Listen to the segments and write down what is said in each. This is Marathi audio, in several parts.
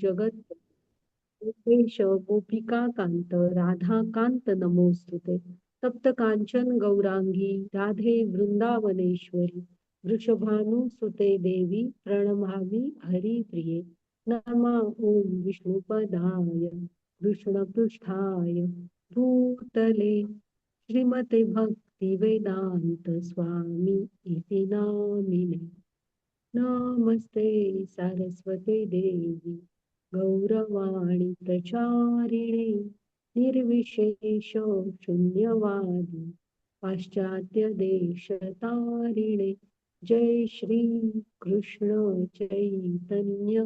जगत गोपेश गोपिका कांत राधा कांत नमोस्तुते. तप्त कांचन गौरांगी राधे वृंदावनेश्वरी वृषभानुसुते देवी प्रणमामि हरिप्रिये. नमा ओम विष्णुपदाय कृष्णपृष्ठाय भूतले श्रीमते भक्ती वेदांत स्वामी इति नामिने. नमस्ते सारस्वते देवी गौरवाणी प्रचारिणे निर्विशेष शून्यवादी पाश्चात्य देशतारिणे. जय श्री कृष्ण चैतन्य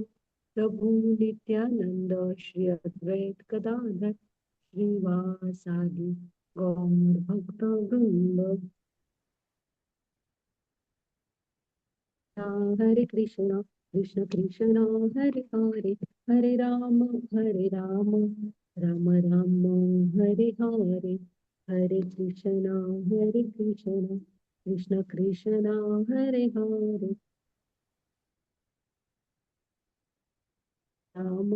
प्रभु नित्यानंद श्री अद्वैत गदाधर श्रीवासादि गौर भक्त वृंद. हरे कृष्ण कृष्ण कृष्ण हरे हरे हरे राम राम राम हरे हरे. हरे कृष्ण कृष्ण कृष्ण हरे हरे राम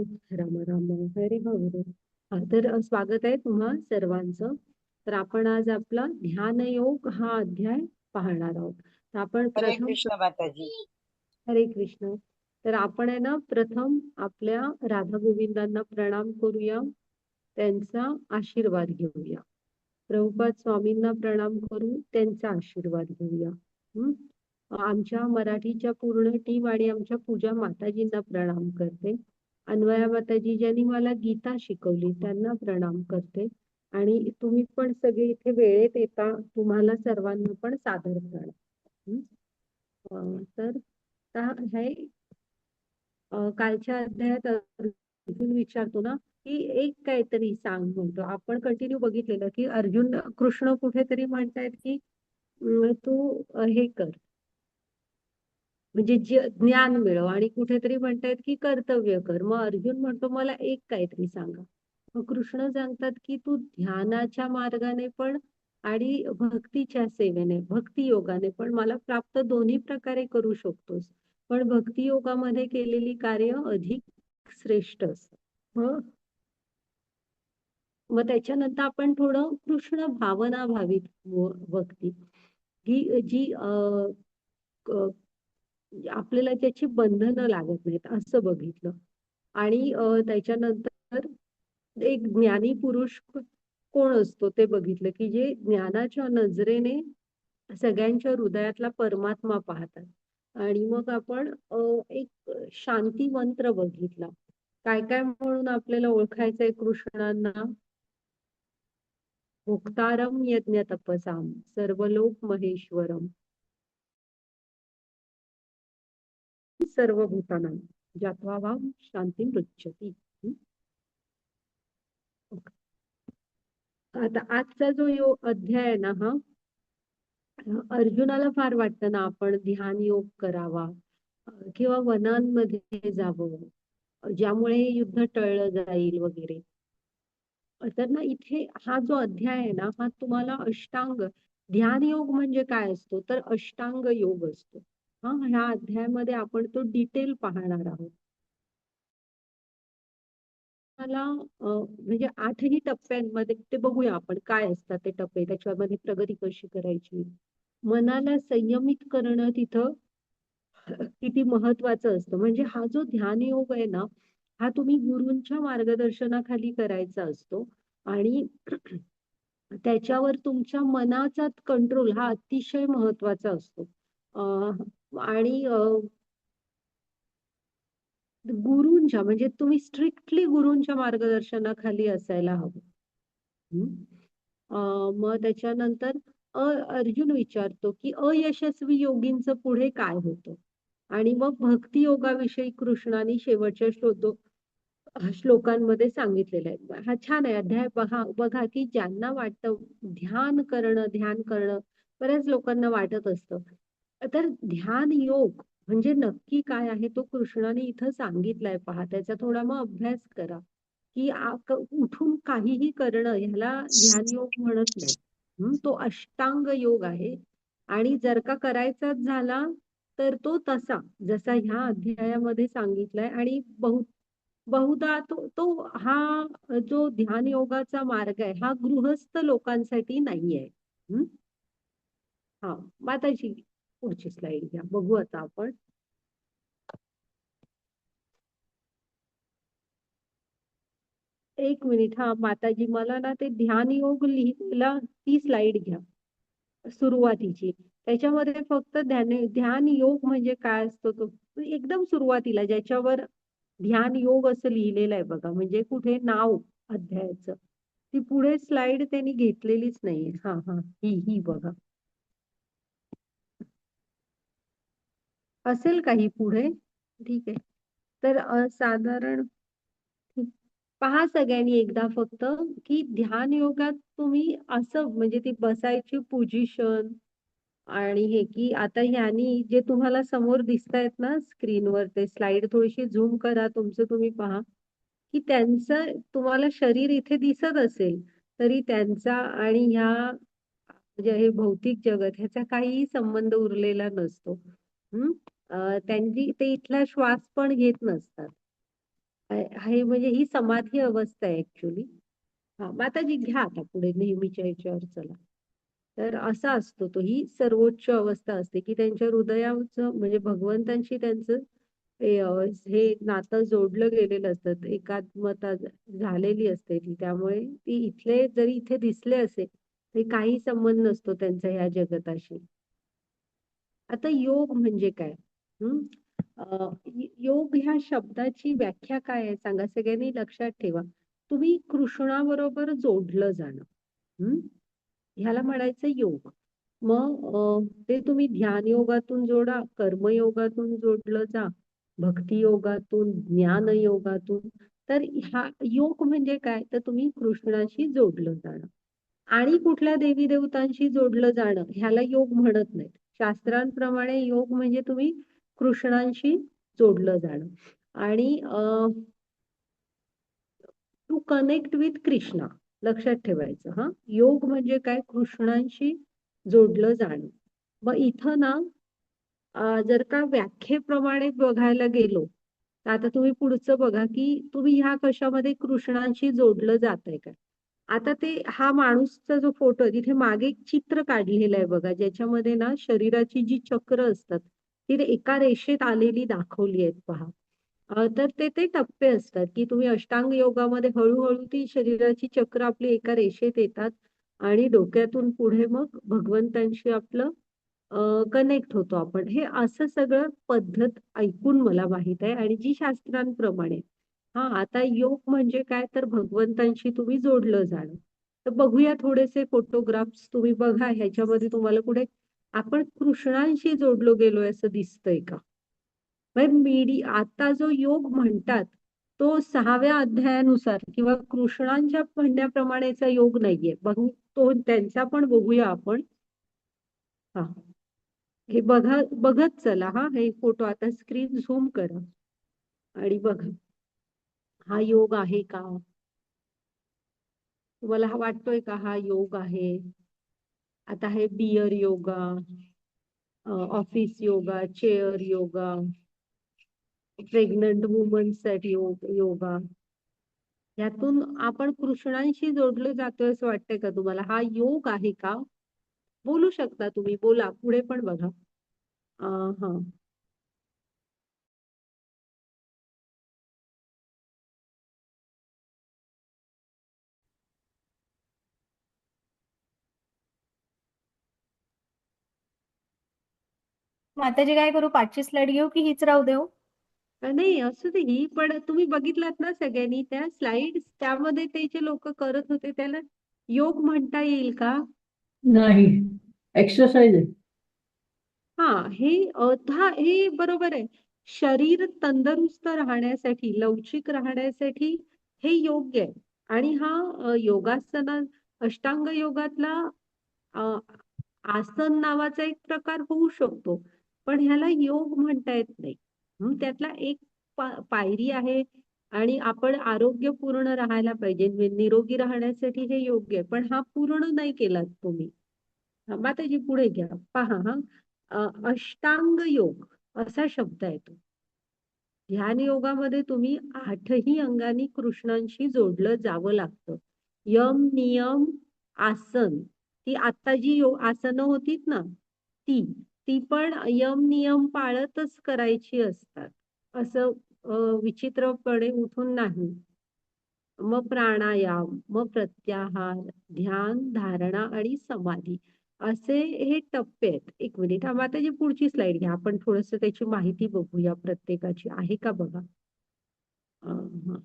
राम हरे हरे. तर स्वागत आहे तुम्हा सर्वांचं. तर आपण आज आपला ध्यानयोग हा अध्याय पाहणार आहोत. तर आपण हरे प्रथम कृष्ण माताजी. हरे कृष्ण. तर आपण आहे ना प्रथम आपल्या राधा गोविंदांना प्रणाम करूया, त्यांचा आशीर्वाद घेऊया. प्रभुपाद स्वामींना प्रणाम करू, त्यांचा आशीर्वाद घेऊया. आमच्या मराठीच्या पूर्ण टीम आणि आमच्या पूजा माताजींना प्रणाम करते. अन्वया माताजी ज्यांनी मला गीता शिकवली त्यांना प्रणाम करते. आणि तुम्ही पण सगळे इथे वेळेत येता, तुम्हाला सर्वांना पण सादर प्रणाम. तर हे कालच्या अध्यायात अर्जुन विचारतो ना की एक काहीतरी सांग म्हणतो. आपण कंटिन्यू बघितलेलं की अर्जुन कृष्ण कुठेतरी म्हणतायत की तू हे कर, म्हणजे ज्ञान मिळव, आणि कुठेतरी म्हणतायत की कर्तव्य कर. मग अर्जुन म्हणतो मला एक काहीतरी सांगा. मग कृष्ण सांगतात की तू ध्यानाच्या मार्गाने पण आणि भक्तीच्या सेवेने भक्ती योगाने पण मला प्राप्त दोन्ही प्रकारे करू शकतोस. पण भक्ती योगामध्ये केलेली कार्य अधिक श्रेष्ठ असत. मग त्याच्यानंतर आपण थोडं कृष्ण भावना भावित भक्ती की जी आपल्याला त्याची बंधनं लागत नाहीत असं बघितलं. आणि त्याच्यानंतर एक ज्ञानी पुरुष कोण असतो ते बघितलं की जे ज्ञानाच्या नजरेने सगळ्यांच्या हृदयातला परमात्मा पाहतात. आणि मग आपण एक शांती मंत्र बघितला. काय काय म्हणून आपल्याला ओळखायचंय कृष्णांना. भुक्तारम यज्ञ तपसाम सर्वलोक महेश्वरम सर्वभूतानां ज्ञात्वा वाम शांती पृच्छति. आता आजचा जो अध्याय आहे ना, हा अर्जुनाला फार वाटतं ना आपण ध्यान योग करावा किंवा वनांमध्ये जावं, ज्यामुळे युद्ध टळलं जाईल वगैरे. तर ना इथे हा जो अध्याय आहे ना, हा तुम्हाला अष्टांग ध्यान योग म्हणजे काय असतो तर अष्टांग योग असतो. ह्या अध्यायामध्ये आपण तो डिटेल पाहणार आहोत. मला म्हणजे 8ही टप्प्यांमध्ये ते बघूया आपण काय असतात ते टप्पे, त्याच्यामध्ये प्रगती कशी करायची. मनाला संयमित करणं तिथं किती महत्वाचं असतं. म्हणजे हा जो ध्यान योग आहे ना, हा तुम्ही गुरूंच्या मार्गदर्शनाखाली करायचा असतो. आणि त्याच्यावर तुमच्या मनाचा कंट्रोल हा अतिशय महत्वाचा असतो. आणि गुरूंच्या म्हणजे तुम्ही स्ट्रिक्टली गुरूंच्या मार्गदर्शनाखाली असायला हवं. मग त्याच्यानंतर अर्जुन विचारतो की अयशस्वी योगींचं पुढे काय होतं. आणि मग भक्ती योगाविषयी कृष्णाने शेवटच्या श्लोकांमध्ये सांगितलेलं आहे. हा छान आहे अध्याय. बघा की ज्यांना वाटतं ध्यान करणं बऱ्याच लोकांना वाटत असतं, तर ध्यान योग म्हणजे नक्की काय आहे तो कृष्णाने इथं सांगितलंय. पहा त्याचा थोडा मग अभ्यास करा की उठून काहीही करणं ह्याला ध्यान योग म्हणत नाही. तो अष्टांग योग आहे. आणि जर का करायचाच झाला तर तो तसा जसा ह्या अध्यायामध्ये सांगितलाय. आणि बहुधा तो हा जो ध्यान योगाचा मार्ग आहे हा गृहस्थ लोकांसाठी नाही आहे. हम्म? हा, माताजी पुढची स्लाइड घ्या, बघू आता आपण. एक मिनिट, हा माताजी, मला ना ते ध्यान योग लिहिलेला ती स्लाइड घ्या, सुरुवातीची. त्याच्यामध्ये फक्त ध्यान योग म्हणजे काय असतो तो एकदम सुरुवातीला ज्याच्यावर ध्यान योग असं लिहिलेलं आहे बघा, म्हणजे कुठे नाव अध्यायाचं, ती पुढे स्लाइड त्यांनी घेतलेलीच नाहीये. हा हा, ही बघा, असेल काही पुढे. ठीक आहे. तर साधारण पहा सगळ्यांनी एकदा फक्त, की ध्यान योगात तुम्ही असं म्हणजे ती बसायची पोझिशन आणि हे, की आता ह्यानी जे तुम्हाला समोर दिसतायत ना स्क्रीनवर, ते स्लाइड थोडीशी झूम करा, तुमचं तुम्ही पहा, की त्यांचं तुम्हाला शरीर इथे दिसत असेल तरी त्यांचा आणि ह्या म्हणजे हे भौतिक जगत ह्याचा काहीही संबंध उरलेला नसतो. हम्म. त्यांची ते इथला श्वास पण घेत नसतात. हे म्हणजे ही समाधी अवस्था आहे ऍक्च्युली. हा, माताजी घ्या आता पुढे नेहमीच्या याच्यावर चला. तर असा असतो तो, ही सर्वोच्च अवस्था असते, की त्यांच्या हृदयाचं म्हणजे भगवंतांशी त्यांचं हे नातं जोडलं गेलेलं असतं, एकात्मता झालेली असते ती, त्यामुळे ती इथले जरी इथे दिसले असे तरी काही संबंध नसतो त्यांचा ह्या जगताशी. आता योग म्हणजे काय? हम्म. योग ह्या शब्दाची व्याख्या काय आहे सांगा, सगळ्यांनी लक्षात ठेवा. तुम्ही कृष्णाबरोबर जोडलं जाणं. हम्म. ह्याला म्हणायचं योग. मग ते तुम्ही ध्यान योगातून जोडा, कर्मयोगातून जोडलं जा, भक्ती योगातून, ज्ञान योगातून. तर हा योग म्हणजे काय, तर तुम्ही कृष्णाशी जोडलं जाणं आणि कुठल्या देवी देवतांशी जोडलं जाणं ह्याला योग म्हणत नाहीत. शास्त्रांप्रमाणे योग म्हणजे तुम्ही कृष्णांशी जोडलं जाणं आणि टू कनेक्ट विथ कृष्णा, लक्षात ठेवायचं. हा, योग म्हणजे काय, कृष्णांशी जोडलं जाणं. मग इथं ना जर का व्याख्येप्रमाणे बघायला गेलो तर आता तुम्ही पुढचं बघा, की तुम्ही ह्या कशामध्ये कृष्णांशी जोडलं जातंय का. आता ते हा माणूसचा जो फोटो आहे तिथे मागे एक चित्र काढलेलं आहे बघा, ज्याच्यामध्ये ना शरीराची जी चक्र असतात ती एका रेषेत आलेली दाखवली आहेत पहा. तर ते ते टप्पे असतात, की तुम्ही अष्टांग योगामध्ये हळूहळू ती शरीराची चक्र आपली एका रेषेत येतात आणि डोक्यातून पुढे मग भगवंतांशी आपलं कनेक्ट होतो आपण. हे असं सगळं पद्धत ऐकून मला माहित आहे आणि जी शास्त्रांप्रमाणे. हा, आता योग म्हणजे काय, तर भगवंतांशी तुम्ही जोडलं जाणं. तर बघूया थोडेसे फोटोग्राफ्स, तुम्ही बघा ह्याच्यामध्ये तुम्हाला कुठे आपण कृष्णांशी जोडलो गेलोय असं दिसतंय का. आता जो योग म्हणतात तो 6व्या अध्यायानुसार किंवा कृष्णांच्या म्हणण्याप्रमाणेचा योग नाहीये. बघू तो त्यांचा पण बघूया आपण. हा, हे बघा, बघत चला. हा, हे फोटो आता स्क्रीन झूम करा आणि बघा हा योग आहे का. तुम्हाला हा वाटतोय का हा योग आहे. आता हे beer yoga, office yoga, chair yoga, pregnant woman साठी योगा, यातून आपण कृष्णांशी जोडलं जातोय असं वाटतंय का तुम्हाला, हा योग आहे का. बोलू शकता तुम्ही, बोला पुढे पण बघा. हा, माताजी काय करू, 5ची स्लाइड घेऊ की हीच राहू देऊ? नाही असू दे ही, पण तुम्ही बघितलात ना सगळ्यांनी त्या स्लाइड, त्यामध्ये ते जे लोक करत होते त्याला योग म्हणता येईल का. नाही, एक्सरसाइज आहे. हा, हे बरोबर आहे. शरीर तंदुरुस्त राहण्यासाठी, लवचिक राहण्यासाठी हे योग्य आहे. आणि हा योगासना अष्टांग योगातला अ, आसन नावाचा एक प्रकार होऊ शकतो, पण ह्याला योग म्हणता येत नाही. त्यातला एक पायरी आहे आणि आपण आरोग्यपूर्ण राहायला पाहिजे, निरोगी राहण्यासाठी हे योग्य आहे, पण हा पूर्ण नाही केलात तुम्ही. माताजी पुढे घ्या, पहा. हा, अष्टांग योग असा शब्द आहे तो. ध्यान योगामध्ये तुम्ही 8ही अंगांनी कृष्णांशी जोडलं जावं लागतं. यम, नियम, आसन. ती आता जी आसनं होतीत ना, ती ती पण यम नियम पाळतच करायची असतात. असं विचित्रपणे उठून नाही. मग प्राणायाम, मग प्रत्याहार, ध्यान, धारणा आणि समाधी असे हे टप्पे आहेत. एक मिनिट, हा आता जी पुढची स्लाइड घ्या, आपण थोडस त्याची माहिती बघूया प्रत्येकाची. आहे का बघा. हा,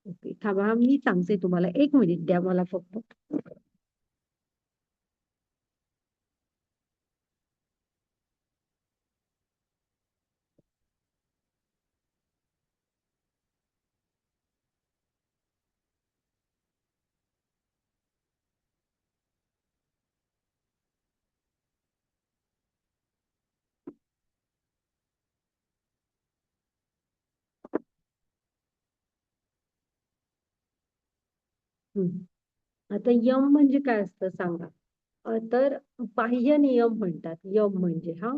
ओके, थांबा, मी सांगते तुम्हाला. एक मिनिट द्या मला फक्त. हम्म. आता यम म्हणजे काय असतं सांगा. तर बाह्य नियम म्हणतात यम म्हणजे. हा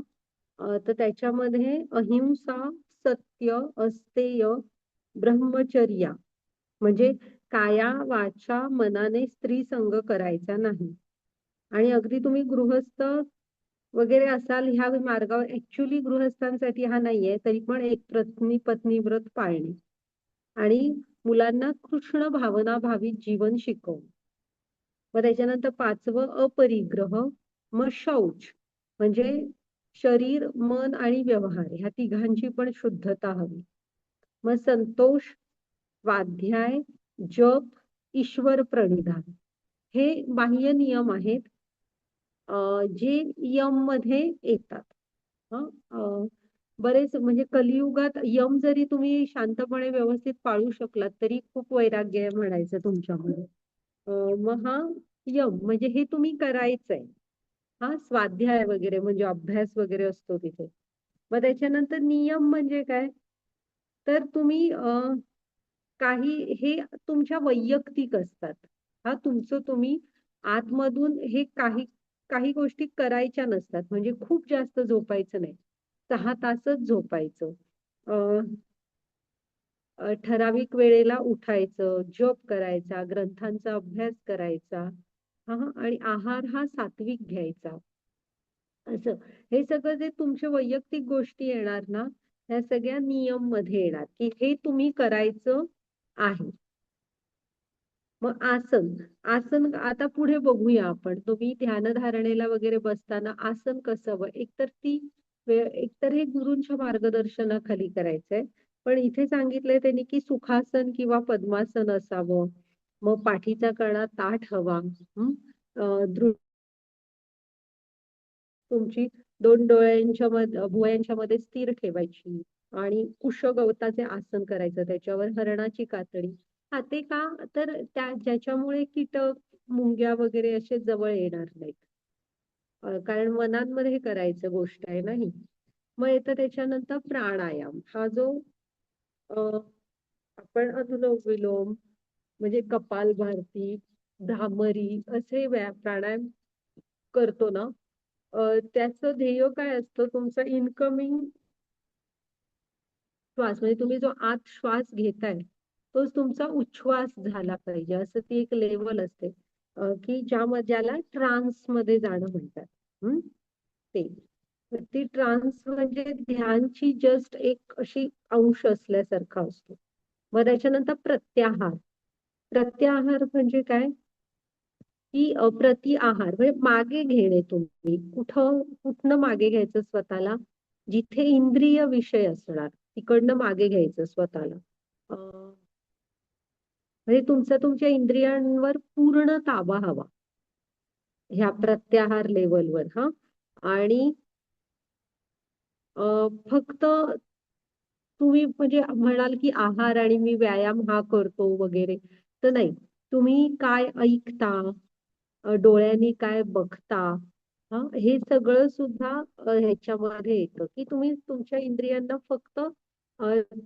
तर त्याच्यामध्ये अहिंसा, सत्य, अस्तेय, ब्रह्मचर्या, म्हणजे काया वाचा मनाने स्त्री संग करायचा नाही. आणि अगदी तुम्ही गृहस्थ वगैरे असाल ह्या मार्गावर, ऍक्च्युली गृहस्थांसाठी हा नाहीये, तरी पण एक पत्नी पत्नी व्रत पाळणे आणि मुलांना कृष्ण भावना भावित जीवन शिकवणे. मग त्याच्यानंतर 5वं अपरिग्रह, मग शौच म्हणजे शरीर, मन आणि व्यवहार ह्या तिघांची पण शुद्धता हवी. मग संतोष, स्वाध्याय, जप, ईश्वर प्रणिधान हे बाह्य नियम आहेत जे यम मध्ये येतात. हं, बरेच म्हणजे कलियुगात यम जरी तुम्ही शांतपणे व्यवस्थित पाळू शकलात तरी खूप वैराग्य आहे म्हणायचं तुमच्यामध्ये. मग हा यम म्हणजे हे तुम्ही करायचंय. हा स्वाध्याय वगैरे म्हणजे अभ्यास वगैरे असतो तिथे. मग त्याच्यानंतर नियम म्हणजे काय, तर तुम्ही काही हे तुमच्या वैयक्तिक असतात. हा तुमचं तुम्ही आतमधून हे काही काही गोष्टी करायच्या नसतात. म्हणजे खूप जास्त झोपायचं नाही, 6 तासच झोपायचं. ठराविक वेळेला उठायचं, जप करायचा, ग्रंथांचा अभ्यास करायचा. हा, आणि आहार हा सात्विक घ्यायचा. असं हे सगळं जे तुमच्या वैयक्तिक गोष्टी येणार ना, ह्या सगळ्या नियम मध्ये येणार की हे तुम्ही करायचं आहे. मग आसन, आसन आता पुढे बघूया आपण. तुम्ही ध्यानधारणेला वगैरे बसताना आसन कसं हवं, एकतर हे गुरूंच्या मार्गदर्शनाखाली करायचंय. पण इथे सांगितलंय त्यांनी की सुखासन किंवा पद्मासन असावं. मग पाठीचा कणा ताठ हवा. तुमची 2 भुवयांच्या मध्ये स्थिर ठेवायची आणि कुशगवताचे आसन करायचं, त्याच्यावर हरणाची कातडी. हा ते का, तर ज्याच्यामुळे कीटक, मुंग्या वगैरे असे जवळ येणार नाहीत. कारण वनांमध्ये हे करायचं गोष्ट आहे नाही. मग येतं त्याच्यानंतर प्राणायाम. हा जो अ, आपण अनुलोम विलोम म्हणजे कपालभाती, भ्रामरी असे प्राणायाम करतो ना, त्याचं ध्येय काय असतं, तुमचा इनकमिंग श्वास म्हणजे तुम्ही जो आत श्वास घेताय तोच तुमचा उच्छ्वास झाला पाहिजे, असं ती एक लेवल असते की ज्याला ट्रान्स मध्ये जाणं म्हणतात. ते तर ती ट्रान्स म्हणजे ध्यानची जस्ट एक अशी अंश असल्यासारखा असतो. मग त्याच्यानंतर प्रत्याहार. प्रत्याहार म्हणजे काय, की प्रति आहार म्हणजे मागे घेणे. तुम्ही कुठनं मागे घ्यायचं स्वतःला, जिथे इंद्रिय विषय असणार तिकडनं मागे घ्यायचं स्वतःला. म्हणजे तुमच्या इंद्रियांवर पूर्ण ताबा हवा ह्या प्रत्याहार लेवलवर. हा, आणि फक्त तुम्ही म्हणजे म्हणाल की आहार आणि मी व्यायाम हा करतो वगैरे, तर नाही. तुम्ही काय ऐकता, डोळ्यांनी काय बघता, हा हे सगळं सुद्धा ह्याच्यामध्ये येतं की तुम्ही तुमच्या इंद्रियांना फक्त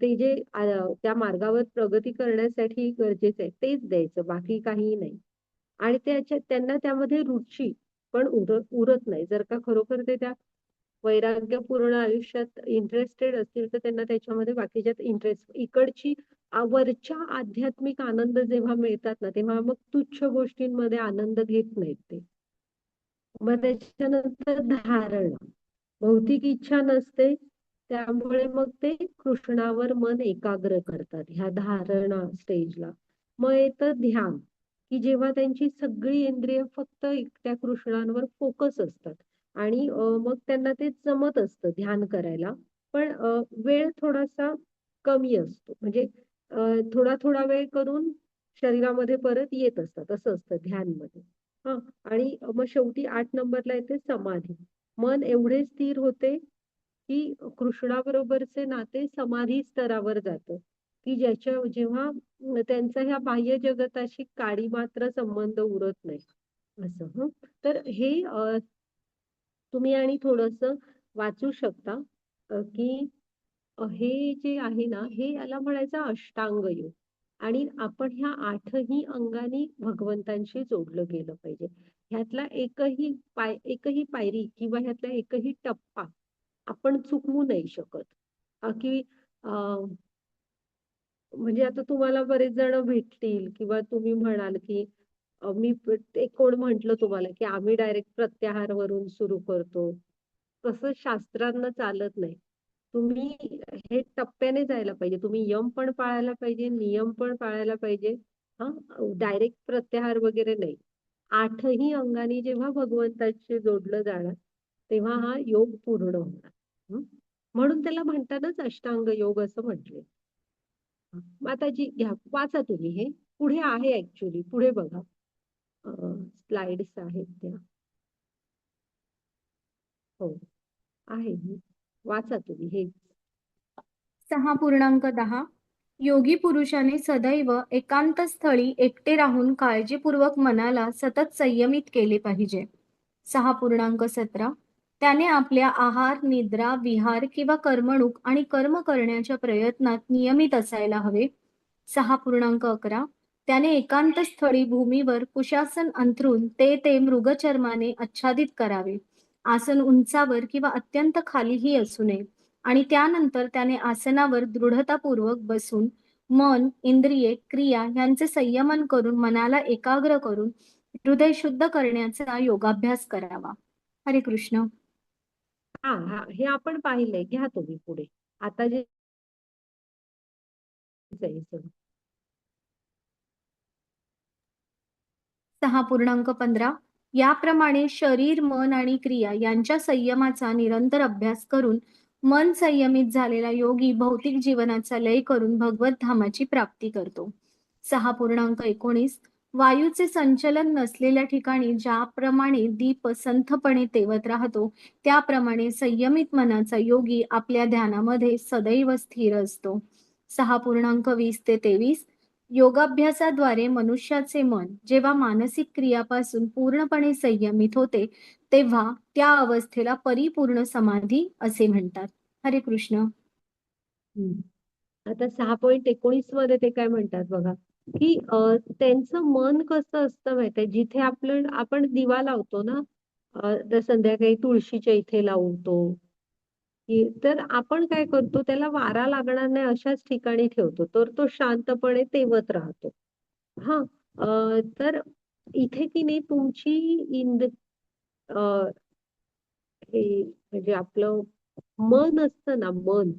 ते जे त्या मार्गावर प्रगती करण्यासाठी गरजेचं आहे तेच द्यायचं, बाकी काही नाही. आणि त्यांना त्यामध्ये रुची पण उरत नाही. जर का खरोखर ते त्या वैराग्यपूर्ण आयुष्यात इंटरेस्टेड असतील तर त्यांना त्याच्यामध्ये बाकीच्यात इंटरेस्ट, इकडची वरच्या आध्यात्मिक आनंद जेव्हा मिळतात ना तेव्हा मग तुच्छ गोष्टींमध्ये आनंद घेत नाहीत ते. मग त्याच्यानंतर धारणा, भौतिक इच्छा नसते त्यामुळे मग ते कृष्णावर मन एकाग्र करतात ह्या धारणा स्टेजला. मग येतं ध्यान, की जेव्हा त्यांची सगळी इंद्रिय फक्त त्या कृष्णांवर फोकस असतात आणि मग त्यांना ते जमत असतं ध्यान करायला. पण वेळ थोडासा कमी असतो, म्हणजे थोडा थोडा वेळ करून शरीरामध्ये परत येत असतात, असं असतं ध्यानमध्ये. हा. आणि मग शेवटी 8 नंबरला येते समाधी. मन एवढे स्थिर होते की कृष्णाबरोबरचे नाते समाधी स्तरावर जातं, की ज्याच्या जेव्हा त्यांचा ह्या बाह्य जगताशी काडी मात्र संबंध उरत नाही असं. तर हे तुम्ही आणि थोडस वाचू शकता, की हे जे आहे ना हे याला म्हणायचं अष्टांग योग. आणि आपण ह्या 8ही अंगानी भगवंतांशी जोडलं गेलं पाहिजे. ह्यातला एकही पायरी किंवा ह्यातला एकही टप्पा आपण चुकवू नाही शकत. की म्हणजे आता तुम्हाला बरेच जण भेटतील किंवा तुम्ही म्हणाल की ते कोण म्हंटल तुम्हाला की आम्ही डायरेक्ट प्रत्याहार वरून सुरू करतो. तसं शास्त्रांना चालत नाही. तुम्ही हे टप्प्याने जायला पाहिजे. तुम्ही यम पण पाळायला पाहिजे, नियम पण पाळायला पाहिजे. हा. डायरेक्ट प्रत्याहार वगैरे नाही. 8ही अंगाने जेव्हा भगवंताशी जोडलं जाणार तेव्हा हा योग पूर्ण होणार. हं? म्हणून त्याला म्हणतातच अष्टांग योग असं म्हटले. माताजी घ्या, वाचा तुम्ही हे. पुढे आहे ऍक्च्युली, पुढे बघा. स्लाइड्स आहेत त्या. हो, आहे. वाचा तुम्ही हे. 6.10 योगी पुरुषाने सदैव एकांत स्थळी एकटे राहून काळजीपूर्वक मनाला सतत संयमित केले पाहिजे. 6.17 त्याने आपल्या आहार, निद्रा, विहार किंवा करमणूक आणि कर्म करण्याच्या प्रयत्नात नियमित असायला हवे. 6.11 त्याने एकांत स्थळी भूमीवर कुशासन अंथरून ते मृगचर्माने आच्छादित करावे. आसन उंचावर किंवा अत्यंत खालीही असू नये. आणि त्यानंतर त्याने आसनावर दृढतापूर्वक बसून मन, इंद्रिये, क्रिया यांचे संयमन करून मनाला एकाग्र करून हृदय शुद्ध करण्याचा योगाभ्यास करावा. हरे कृष्ण. हा हा, हे आपण पाहिलंय. घ्या तुम्ही पुढे. आता जे सगळं. 6.15 याप्रमाणे शरीर, मन आणि क्रिया यांच्या संयमाचा निरंतर अभ्यास करून मन संयमित झालेला योगी भौतिक जीवनाचा लय करून भगवत धामाची प्राप्ती करतो. 6.19 वायूचे संचलन नसलेल्या ठिकाणी ज्याप्रमाणे दीप संथपणे तेवत राहतो त्याप्रमाणे संयमित मनाचा योगी आपल्या ध्यानामध्ये सदैव स्थिर असतो. 6.20 ते 23 योगाभ्यासाद्वारे मनुष्याचे मन जेव्हा मानसिक क्रियापासून पूर्णपणे संयमित होते तेव्हा त्या अवस्थेला परिपूर्ण समाधी असे म्हणतात. हरे कृष्ण. आता 6.19 मध्ये ते काय म्हणतात बघा, की त्यांचं मन कसं असतं माहितीये, जिथे आपण दिवा लावतो ना, तर संध्याकाळी तुळशीच्या इथे लावतो, तर आपण काय करतो, त्याला वारा लागणार नाही अशाच ठिकाणी ठेवतो, तर तो शांतपणे तेवत राहतो. हा. तर इथे की नाही तुमची हे म्हणजे आपलं मन असतं ना, मन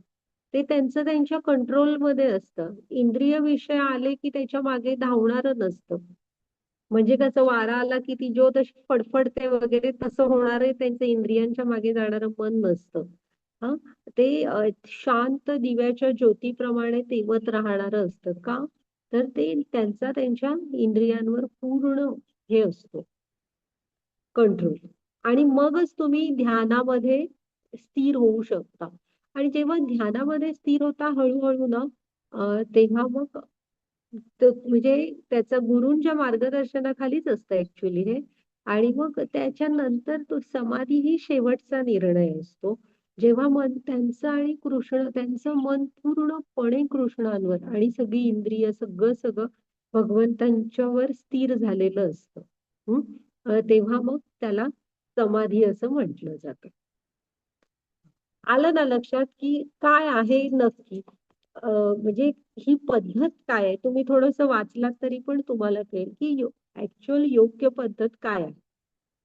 ते त्यांचं त्यांच्या कंट्रोलमध्ये असतं. इंद्रिय विषय आले की त्याच्या मागे धावणारं नसतं. म्हणजे कसं वारा आला की ती ज्योत अशी फडफडते वगैरे तसं होणारे त्यांचं इंद्रियांच्या मागे जाणारं मन नसतं. हा. ते शांत दिव्याच्या ज्योतीप्रमाणे तेवत राहणारं असतं. का? तर ते त्यांच्या इंद्रियांवर पूर्ण हे असतो, कंट्रोल. आणि मगच तुम्ही ध्यानामध्ये स्थिर होऊ शकता. आणि जेव्हा ध्यानामध्ये स्थिर होता हळूहळू ना, तेव्हा मग म्हणजे त्याचा गुरूंच्या मार्गदर्शनाखालीच असतं ऍक्च्युली हे. आणि मग त्याच्यानंतर तो समाधी ही शेवटचा निर्णय असतो, जेव्हा त्यांचं मन पूर्णपणे कृष्णांवर आणि सगळी इंद्रिय सगळं सगळं भगवंतांच्यावर स्थिर झालेलं असतं. तेव्हा मग त्याला समाधी असं म्हटलं जातं. आलं ना लक्षात की काय आहे नक्की? म्हणजे ही पद्धत काय आहे? तुम्ही थोडंसं वाचलात तरी पण तुम्हाला कळेल की ऍक्च्युअल योग्य पद्धत काय आहे.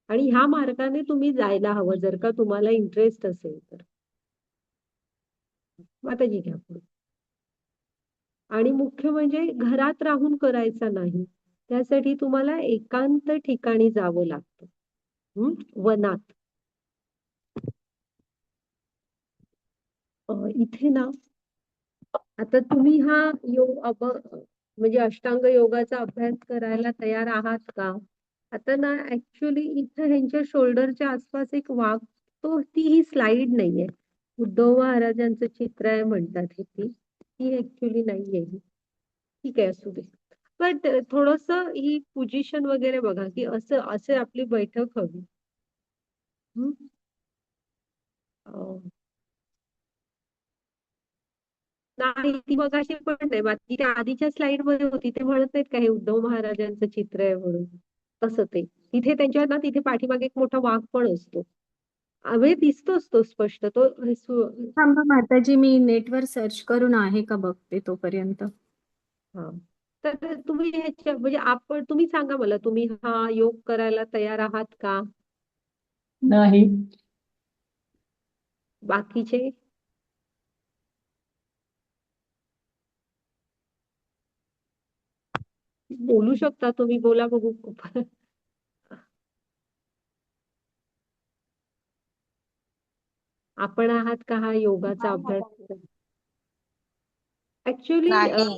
आणि ह्या मार्गाने तुम्ही जायला हवं जर का तुम्हाला इंटरेस्ट असेल तर. माताजी घ्या पुढे. आणि मुख्य म्हणजे घरात राहून करायचा नाही. त्यासाठी तुम्हाला एकांत ठिकाणी जावं लागतं. वनात. इथे ना आता तुम्ही हा म्हणजे अष्टांग योगाचा अभ्यास करायला तयार आहात का? आता ना ऍक्च्युली इथं ह्यांच्या शोल्डरच्या आसपास एक वाघ, ती ही स्लाइड नाहीये. उद्धव महाराजांचं चित्र आहे म्हणतात ही ऍक्च्युली नाहीये ही. ठीक आहे असू दे. पण थोडस ही पोझिशन वगैरे बघा की असं असे आपली बैठक हवी. हम्म. अं, नाही ती मगाशी पण नाही बाकी त्या आधीच्या स्लाइड मध्ये होती ते म्हणत नाहीत का हे उद्धव महाराजांचं चित्र आहे म्हणून. तसं ते तिथे त्यांच्या ना तिथे पाठीमागे एक मोठा वाघ पण असतो. म्हणजे दिसतोच तो स्पष्ट तो थांबा माताजी, मी नेटवर सर्च करून आहे का बघते तोपर्यंत. हा. तर तुम्ही ह्याच्या म्हणजे तुम्ही सांगा मला तुम्ही हा योग करायला तयार आहात का? नाही. बाकीचे बोलू शकता तुम्ही बोला बघू. आपण आहात का हा योगाचा नाही अभ्यास? माताजी. ऍक्च्युली नाही.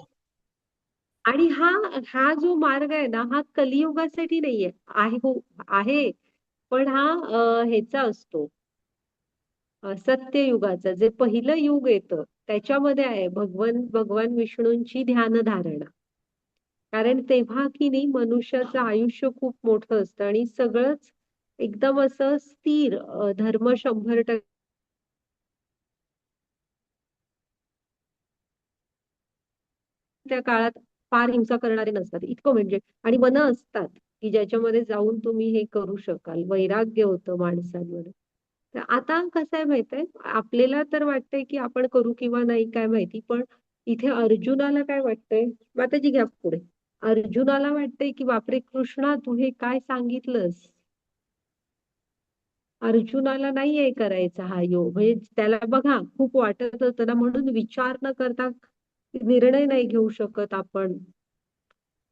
आणि हा हा जो मार्ग आहे ना हा कलियुगासाठी नाहीये. आहे हो आहे. पण हा ह्याचा असतो सत्ययुगाचा जे पहिलं युग येतं त्याच्यामध्ये आहे भगवान विष्णूंची ध्यान धारणा. कारण तेव्हा की नाही मनुष्याचं आयुष्य खूप मोठं असतं आणि सगळंच एकदम असं स्थिर धर्म 100% त्या काळात फार हिंसा करणारे नसतात इतकं म्हणजे. आणि मन असतात की ज्याच्यामध्ये जाऊन तुम्ही हे करू शकाल. वैराग्य होतं माणसांमध्ये. तर आता कसं आहे माहितीये आपल्याला तर वाटतंय की आपण करू किंवा नाही काय माहिती पण इथे अर्जुनाला काय वाटतंय? माताजी घ्या पुढे. अर्जुनाला वाटतंय की बापरे कृष्णा तू हे काय सांगितलंस? अर्जुनाला नाहीये करायचा हा योग म्हणजे त्याला बघा खूप वाटत होतं ना म्हणून विचार न करता निर्णय नाही घेऊ शकत आपण.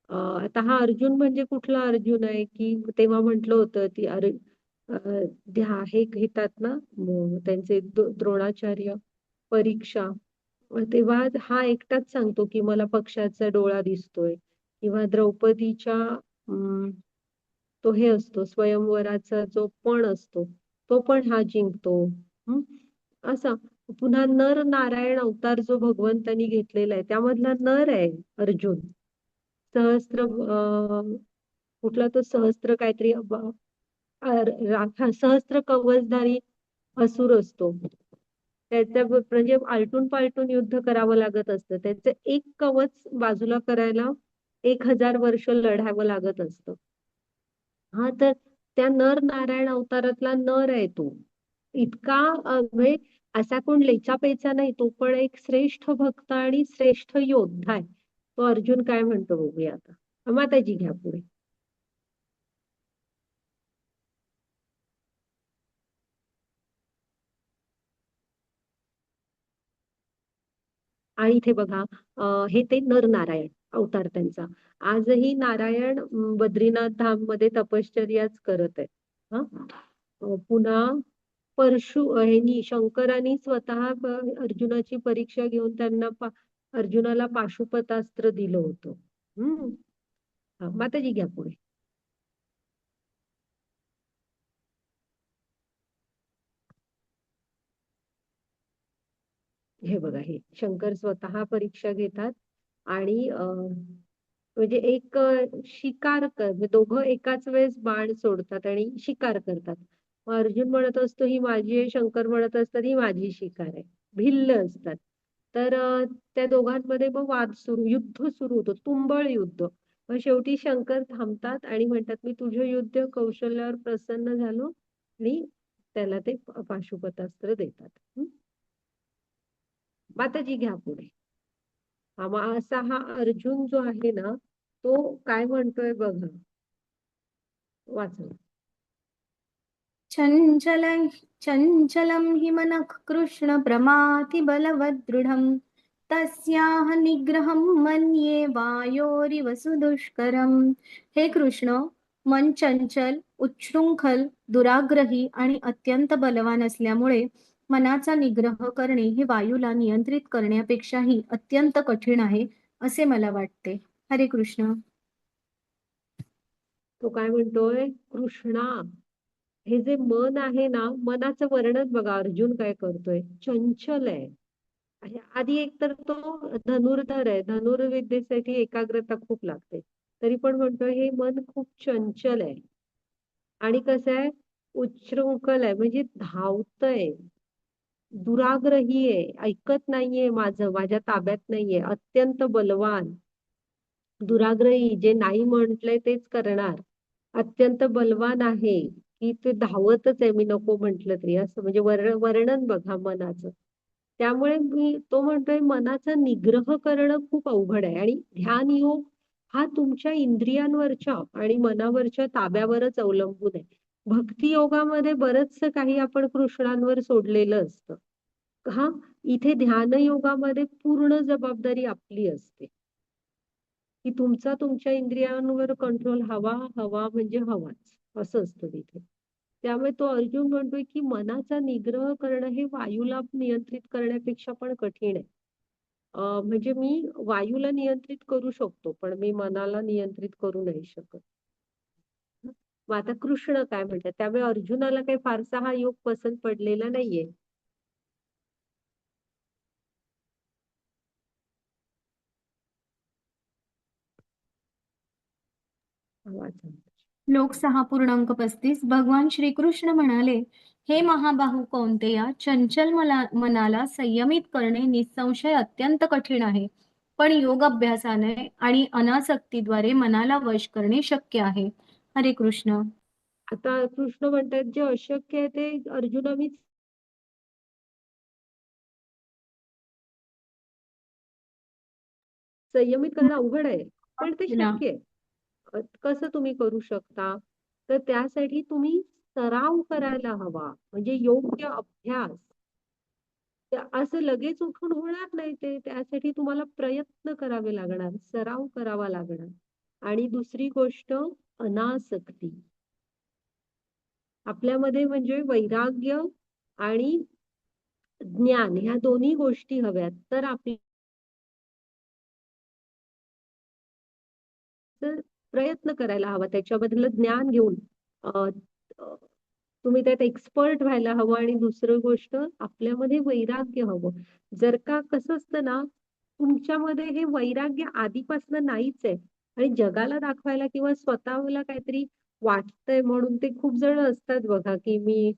आता हा अर्जुन म्हणजे कुठला अर्जुन आहे की तेव्हा म्हटलं होतं ती अ, हे घेतात ना त्यांचे द्रोणाचार्य परीक्षा. तेव्हा हा एकटाच सांगतो की मला पक्षाचा डोळा दिसतोय किंवा द्रौपदीच्या तो हे असतो स्वयंवराचा जो पण असतो तो पण हा जिंकतो. हम्म. असा पुन्हा नर नारायण अवतार जो भगवंतानी घेतलेला आहे त्यामधला नर आहे अर्जुन. सहस्त्र कुठला तो सहस्त्र काहीतरी सहस्त्र कवचधारी असुर असतो. त्याच्या म्हणजे आलटून पालटून युद्ध करावं लागत असतं. त्याचं एक कवच बाजूला करायला 1000 वर्ष लढावं लागत असतं. हा तर त्या नर नारायण अवतारातला नर आहे तो. इतका म्हणजे असा कोण लेचा नाही तो पण एक श्रेष्ठ भक्त आणि श्रेष्ठ योद्धा आहे. तो अर्जुन काय म्हणतो बघूया आता. माताजी घ्या पुढे. आणि इथे बघा हे ते नर नारायण अवतार त्यांचा. आजही नारायण बद्रीनाथ धाम मध्ये तपश्चर्याच करत आहे. हा. पुन्हा ह्यांनी शंकरांनी स्वतः अर्जुनाची परीक्षा घेऊन त्यांना अर्जुनाला पाशुपतास्त्र दिलं होतं. हम्म. माताजी घ्या पुढे. हे बघा हे शंकर स्वतः परीक्षा घेतात आणि म्हणजे एक म्हणजे दोघं एकाच वेळेस बाण सोडतात आणि शिकार करतात. मग अर्जुन म्हणत असतो ही माझी आहे शंकर म्हणत असतात ही माझी शिकार आहे. भिल्ल असतात. तर त्या दोघांमध्ये मग युद्ध सुरू होतं तुंबळ युद्ध. मग शेवटी शंकर थांबतात आणि म्हणतात मी तुझ्या युद्ध कौशल्यावर प्रसन्न झालो आणि त्याला ते पाशुपतास्त्र देतात. माताजी घ्या पुढे. असा हा अर्जुन जो आहे ना, तो काय म्हणतोय बघा, वाचा. चञ्चलं हि मनः कृष्ण प्रमाथि बलवदृढम् तस्याह निग्रहं मन्ये वायोरिव सुदुष्करम्. हे कृष्ण, मन चंचल, उच्छृंखल, दुराग्रही आणि अत्यंत बलवान असल्यामुळे मनाचा निग्रह करणे हे वायूला नियंत्रित करण्यापेक्षाही अत्यंत कठीण आहे असे मला वाटते. हरे कृष्ण. तो काय म्हणतोय, कृष्णा, हे जे मन आहे ना, मनाचं वर्णन बघा अर्जुन काय करतोय, चंचल आहे. आधी एक तर तो धनुर्धर आहे, धनुर्विद्येसाठी एकाग्रता खूप लागते, तरी पण म्हणतोय हे मन खूप चंचल आहे. आणि कसं आहे, उच्छृंखल आहे, म्हणजे धावतय, दुराग्रही आहे, ऐकत नाहीये, माझ्या ताब्यात नाहीये, अत्यंत बलवान, दुराग्रही, जे नाही म्हटलंय तेच करणार, अत्यंत बलवान आहे, की ते धावतच आहे, मी नको म्हंटल तरी, असं म्हणजे वर्णन बघा मनाचं. त्यामुळे तो म्हणतोय मनाचा निग्रह करणं खूप अवघड आहे. आणि ध्यान योग हा तुमच्या इंद्रियांवरच्या आणि मनावरच्या ताब्यावरच अवलंबून आहे. भक्ती योगामध्ये बरचसं काही आपण कृष्णांवर सोडलेलं असतं. हा, इथे ध्यान योगामध्ये पूर्ण जबाबदारी आपली असते, की तुमच्या इंद्रियांवर कंट्रोल हवा म्हणजे हवाच, असं असतं तिथे. त्यामुळे तो अर्जुन म्हणतोय की मनाचा निग्रह करणं हे वायूला नियंत्रित करण्यापेक्षा पण कठीण आहे. म्हणजे मी वायूला नियंत्रित करू शकतो, पण मी मनाला नियंत्रित करू नाही शकत. मग आता कृष्ण काय म्हणतात, त्यामुळे अर्जुनाला काही फारसा हा योग पसंत पडलेला नाहीये. वाचा. श्लोक 6:35. भगवान श्रीकृष्ण म्हणाले, हे महाबाहु कौंतेया, चंचल मनाला संयमित करणे निसंशय अत्यंत कठीण आहे, पण योग अभ्यासाने आणि अनासक्तीद्वारे मनाला वश करणे शक्य आहे. हरे कृष्ण. आता कृष्ण म्हणतात जे अशक्य आहे ते अर्जुना मी संयमित करणं अवघड आहे, पण ते शक्य आहे. कसं तुम्ही करू शकता, तर त्यासाठी तुम्ही सराव करायला हवा, म्हणजे योग्य अभ्यास. असं लगेच उठून होणार नाही ते, त्यासाठी तुम्हाला प्रयत्न करावे लागणार, सराव करावा लागणार. आणि दुसरी गोष्ट, अनासक्ती. आपल्यामध्ये म्हणजे वैराग्य आणि ज्ञान ह्या दोन्ही गोष्टी हव्यात, तर आपल्या प्रयत्न करायला हवा, त्याच्याबद्दल ज्ञान घेऊन तुम्ही त्यात एक्सपर्ट व्हायला हवं. आणि दुसरी गोष्ट, आपल्यामध्ये वैराग्य हवं. जर का कसं असतं ना, तुमच्यामध्ये हे वैराग्य आधीपासून नाहीच आहे, आणि जगाला दाखवायला किंवा स्वतःला काहीतरी वाटतंय म्हणून ते खूप जण असतात बघा, की मी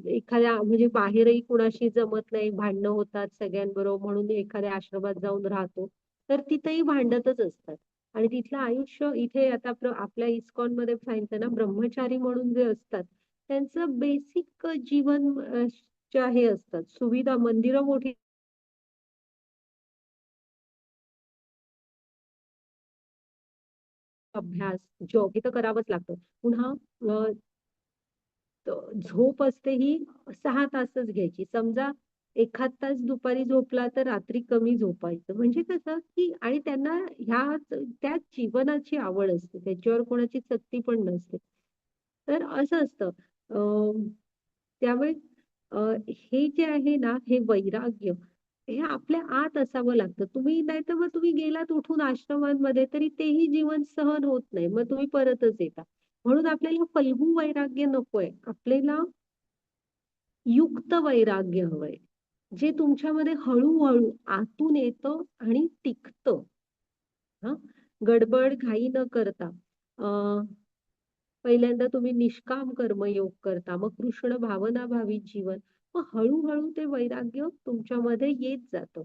एखाद्या म्हणजे बाहेरही कुणाशी जमत नाही, भांडणं होतात सगळ्यांबरोबर म्हणून एखाद्या आश्रमात जाऊन राहतो, तर तिथेही भांडतच असतात. आणि तिथलं आयुष्य, इथे आता आपल्या इस्कॉन मध्ये सांगितलं ना, ब्रह्मचारी म्हणून जे असतात त्यांचं बेसिक जीवन जे हे असतात, सुविधा, मंदिरं मोठी, अभ्यास, जॉब हे तर करावंच लागतं. पुन्हा झोप असते ही 6 तासच घ्यायची. समजा एखाद तास दुपारी झोपला तर रात्री कमी झोपायचं. म्हणजे कसं, की आणि त्यांना त्या जीवनाची आवड असते, त्याच्यावर कोणाची सक्ती पण नसते. तर असं असतं. त्यामुळे हे जे आहे ना, हे वैराग्य हे आपल्या आत असावं लागतं. तुम्ही नाहीतर मग तुम्ही गेलात उठून आश्रमांमध्ये तरी तेही जीवन सहन होत नाही, मग तुम्ही परतच येता. म्हणून आपल्याला फल्गू वैराग्य नकोय, आपल्याला युक्त वैराग्य हवंय, जे तुमच्यामध्ये हळूहळू आतून येतं आणि टिकतं. हा, गडबड घाई न करता. पहिल्यांदा तुम्ही निष्काम कर्मयोग करता, मग कृष्ण भावना भावित जीवन, मग हळूहळू ते वैराग्य तुमच्यामध्ये येत जातं.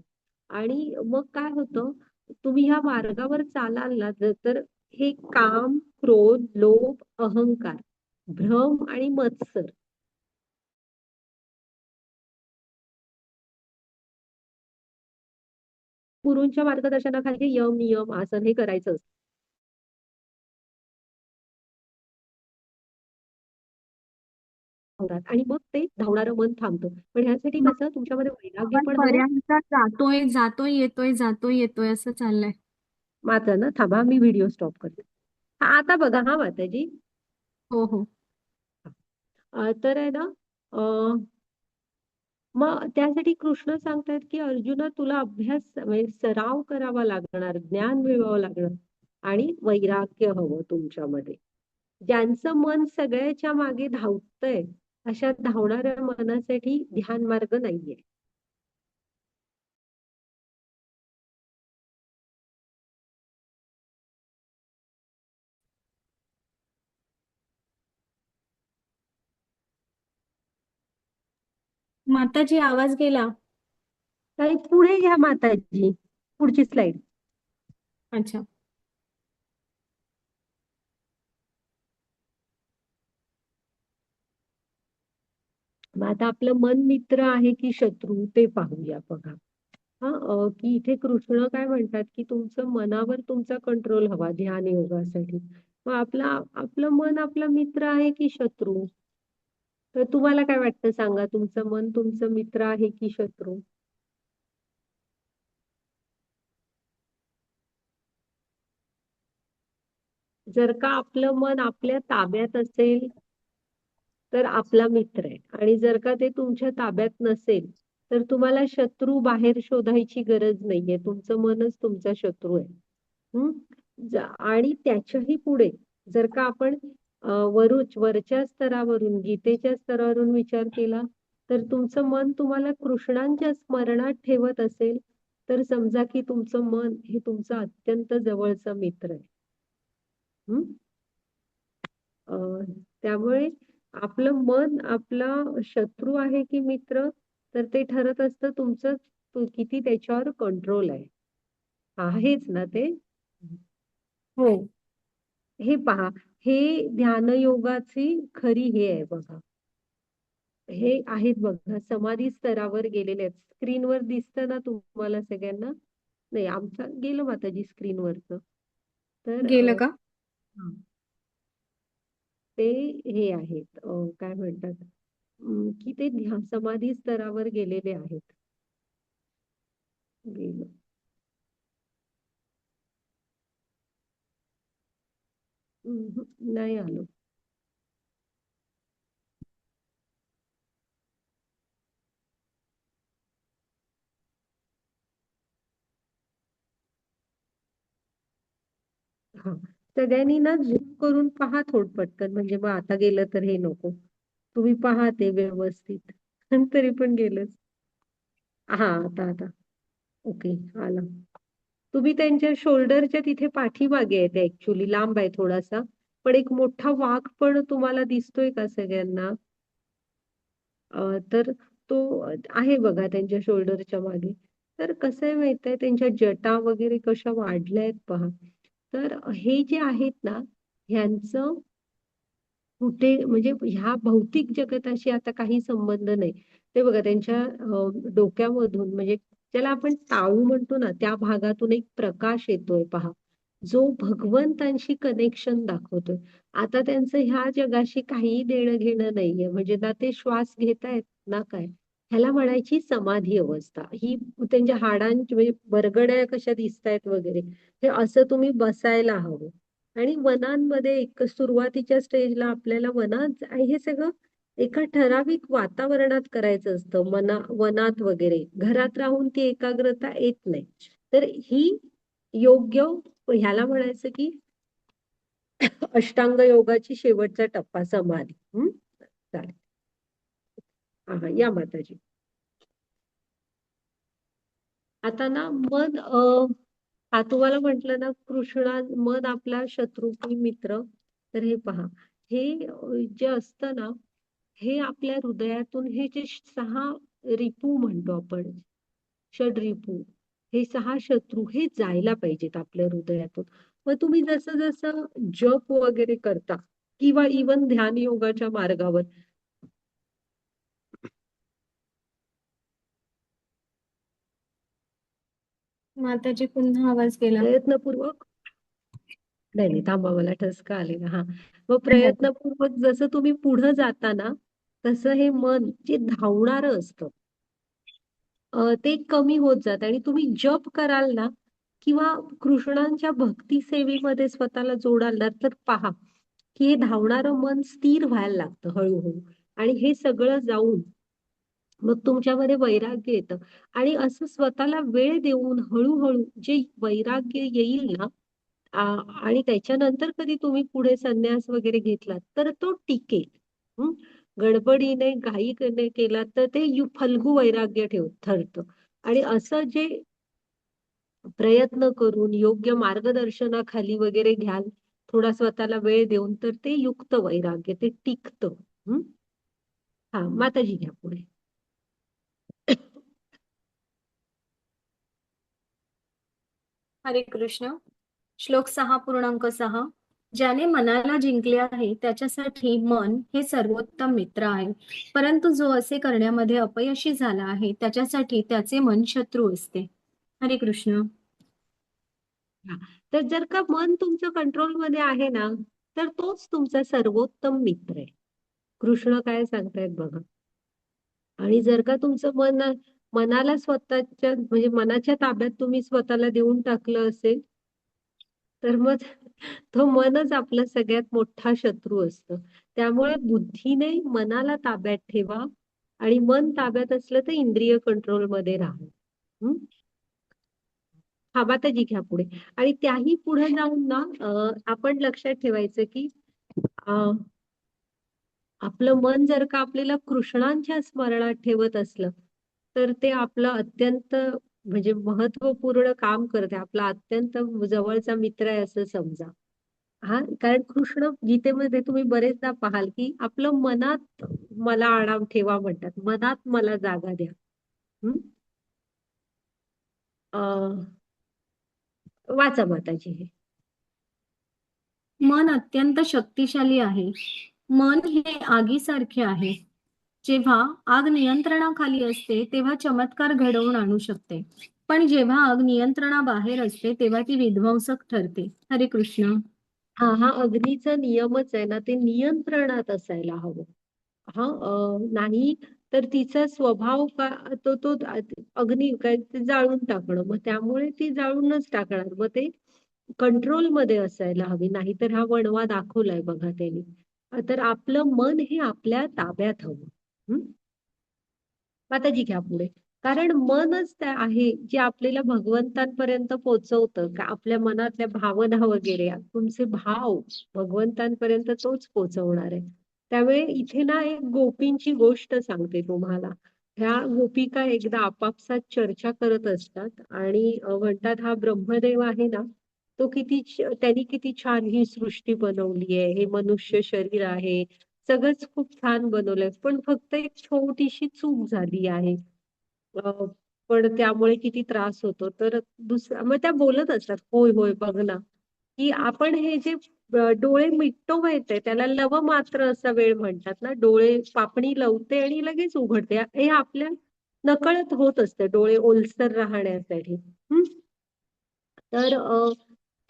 आणि मग काय होतं, तुम्ही ह्या मार्गावर चालाल ना, तर हे काम, क्रोध, लोभ, अहंकार भ्रम आणि मत्सर. गुरूंच्या मार्गदर्शनाखाली यम नियम आसन हे करायचं असतं. आणि मग ते धावणारं मन थांबतं. पण ह्यासाठी कसं तुमच्यामध्ये वैराग्य आवाज पण हवं. बऱ्याचदा जातोय जातोय येतोय जातोय येतोय असं चाललंय. माझं ना थांबा, मी व्हिडिओ स्टॉप करते. आता बघा हा माताजी. हो हो. तर आहे ना मग त्यासाठी कृष्ण सांगतात की अर्जुना तुला अभ्यास म्हणजे सराव करावा लागणार, ज्ञान मिळवावं लागणार आणि वैराग्य हवं तुमच्यामध्ये. ज्यांचं मन सगळ्याच्या मागे धावतंय अशा धावणाऱ्या मनासाठी ध्यान मार्ग नाहीये. माताजी आवाज गेला. काही पुढे घ्या माताजी, पुढची स्लाइड. अच्छा. मग आता आपलं मन मित्र आहे की शत्रू ते पाहूया बघा. की इथे कृष्ण काय म्हणतात की तुमचं मनावर तुमचा कंट्रोल हवा ध्यान योगासाठी. मग आपलं मन आपला मित्र आहे की शत्रू. तर तुम्हाला काय वाटतं सांगा, तुमचं मन तुमचं मित्र आहे की शत्रू. जर का आपलं मन आपल्या ताब्यात असेल तर आपला मित्र आहे, आणि जर का ते तुमच्या ताब्यात नसेल तर तुम्हाला शत्रू बाहेर शोधायची गरज नाहीये, तुमचं मनच तुमचा शत्रू आहे. हम्म. आणि त्याच्याही पुढे जर का आपण वरच्या स्तरावरून गीतेच्या स्तरावरून विचार केला तर तुमचं मन तुम्हाला कृष्णांच्या स्मरणात ठेवत असेल तर समजा की तुमचं मन हे तुमचा अत्यंत जवळचा मित्र आहे. हम्म. त्यामुळे आपलं मन आपला शत्रू आहे की मित्र, तर ते ठरत असतं तुमचं किती त्याच्यावर कंट्रोल आहे. आहेच ना ते. हो. हे पहा, हे ध्यानयोगाची खरी हे आहे बघा. हे आहेत बघा, समाधी स्तरावर गेलेले आहेत. स्क्रीनवर दिसतं ना तुम्हाला सगळ्यांना. नाही, आमचं गेलं माताजी स्क्रीनवरचं. तर गेलं का? हा. ते हे आहेत काय म्हणतात की ते समाधी स्तरावर गेलेले आहेत. गेलं. नाही आलो. हा, सगळ्यांनी ना झूम करून पहा पटकन, म्हणजे मग आता गेलं तर हे नको. तुम्ही पहा ते व्यवस्थित. तरी पण गेलंच. हा, आता ओके, आला. तुम्ही त्यांच्या शोल्डरच्या तिथे पाठीमागे आहेत ऍक्च्युली, लांब आहे थोडासा. पण एक मोठा वाघ पण तुम्हाला दिसतोय का सगळ्यांना. तर तो आहे बघा त्यांच्या शोल्डरच्या मागे. तर कसं आहे माहित आहे, त्यांच्या जटा वगैरे कशा वाढल्या आहेत पहा. तर हे जे आहेत ना, ह्यांचं कुठे म्हणजे ह्या भौतिक जगताशी आता काही संबंध नाही. ते बघा त्यांच्या डोक्यामधून, म्हणजे ज्याला आपण टाळू म्हणतो ना, त्या भागातून एक प्रकाश येतोय पहा, जो भगवंतांशी कनेक्शन दाखवतोय. आता त्यांचं ह्या जगाशी काही देणं घेणं नाहीये, म्हणजे ना ते श्वास घेतायत ना काय. ह्याला म्हणायची समाधी अवस्था. ही त्यांच्या हाडांची म्हणजे बरगड्या कशा दिसतायत वगैरे, हे असं तुम्ही बसायला हवं. आणि वनांमध्ये एक सुरुवातीच्या स्टेजला आपल्याला वनात हे सगळं एका ठराविक वातावरणात करायचं असतं. वनात वगैरे घरात राहून ती एकाग्रता येत नाही. तर ही योग्य, ह्याला म्हणायचं की अष्टांग योगाची शेवटचा टप्पा समाधी. चालेल. हा, या माताजी. आता ना मन हा तुम्हाला म्हंटल ना, मन आपला शत्रू की मित्र. तर हे पहा, हे जे असतं ना, हे आपल्या हृदयातून हे जे 6 रिपू म्हणतो आपण, षडरिपू, हे 6 शत्रू हे जायला पाहिजेत आपल्या हृदयातून. मग तुम्ही जसं जसं जप वगैरे करता किंवा इवन ध्यान योगाच्या मार्गावर. माताजी पुन्हा आवाज गेला. प्रयत्नपूर्वक नाही नाही थांबा, मला ठसका आलेला. हा, मग प्रयत्नपूर्वक जसं तुम्ही पुढे जाता ना, तसं हे मन जे धावणारं असतं ते कमी होत जातं. आणि तुम्ही जप कराल ना किंवा कृष्णांच्या भक्ती सेवेमध्ये स्वतःला जोडाल ना, तर पहा की हे धावणारं मन स्थिर व्हायला लागतं हळूहळू. आणि हे सगळं जाऊन मग तुमच्यामध्ये वैराग्य येतं. आणि असं स्वतःला वेळ देऊन हळूहळू जे वैराग्य येईल ना, आणि त्याच्यानंतर कधी तुम्ही पुढे संन्यास वगैरे घेतला तर तो टिकेल. हं? गडबडीने घाईने केला तर ते फल्गू वैराग्य ठरतं. आणि असं जे प्रयत्न करून योग्य मार्गदर्शनाखाली वगैरे घ्याल, थोडा स्वतःला वेळ देऊन, तर ते युक्त वैराग्य ते टिकतं. हा, माताजी घ्या पुढे. हरे कृष्ण. श्लोक 6.6. ज्याने मनाला जिंकले आहे त्याच्यासाठी मन हे सर्वोत्तम मित्र आहे, परंतु जो असे करण्यामध्ये अपयशी झाला आहे त्याच्यासाठी त्याचे मन शत्रू असते. हरे कृष्ण. हा, तर जर का मन तुमचं कंट्रोलमध्ये आहे ना, तर तोच तुमचा सर्वोत्तम मित्र आहे. कृष्ण काय सांगतायत बघा. आणि जर का तुमचं मनाला स्वतःच्या म्हणजे मनाच्या ताब्यात तुम्ही स्वतःला देऊन टाकलं असेल, तर मग तो मनच आपला सगळ्यात मोठा शत्रू असतो. त्यामुळे बुद्धीने मनाला ताब्यात ठेवा. आणि मन ताब्यात असलं तर इंद्रिय कंट्रोलमध्ये राहा. हा, माताजी घ्या पुढे. आणि त्याही पुढे जाऊन ना आपण लक्षात ठेवायचं की आपलं मन जर का आपल्याला कृष्णांच्या स्मरणात ठेवत असलं, तर ते आपलं अत्यंत म्हणजे महत्वपूर्ण काम करते. आपला अत्यंत जवळचा मित्र आहे असं समजा. हा, कारण कृष्ण गीतेमध्ये तुम्ही बरेचदा पाहाल की आपलं मनात मला आराम ठेवा म्हणतात, मनात मला जागा द्या. हम्म वाचा माताजी हे. मन अत्यंत शक्तिशाली आहे. मन हे आगीसारखे आहे. जेव्हा आग नियंत्रणाखाली असते तेव्हा चमत्कार घडवून आणू शकते, पण जेव्हा आग नियंत्रणाबाहेर असते तेव्हा ती विध्वंसक ठरते. हरे कृष्ण. हा अग्नीचा नियमच आहे ना, ते नियंत्रणात असायला हवं. नाही तर तिचा स्वभाव का तो तो अग्नी काय ते जाळून टाकणं, मग त्यामुळे ती जाळूनच टाकणार. मग ते कंट्रोलमध्ये असायला हवी, नाहीतर हा वणवा दाखवलाय बघा त्यांनी. तर आपलं मन हे आपल्या ताब्यात हवं. माताजी घ्या पुढे. कारण मनच त्या आहे जे आपल्याला भगवंतांपर्यंत पोहोचवतं. का आपल्या मनातल्या भावना वगैरे तुमचे भाव भगवंतांपर्यंत तोच पोहोचवणार आहे. त्यामुळे इथे ना एक गोपींची गोष्ट सांगते तुम्हाला. ह्या गोपिका एकदा आपापसात चर्चा करत असतात आणि म्हणतात हा ब्रह्मदेव आहे ना, तो त्यांनी किती छान ही सृष्टी बनवली आहे, हे मनुष्य शरीर आहे, सगळंच खूप छान बनवलंय, पण फक्त एक छोटीशी चूक झाली आहे. पण त्यामुळे किती त्रास होतो. तर दुसरा मग त्या बोलत असतात, होय होय बघ ना, की आपण हे जे डोळे मिटतो माहितीये, त्याला लव मात्र असा वेळ म्हणतात ना. डोळे पापणी लवते आणि लगेच उघडते, हे आपल्या नकळत होत असते डोळे ओलसर राहण्यासाठी. तर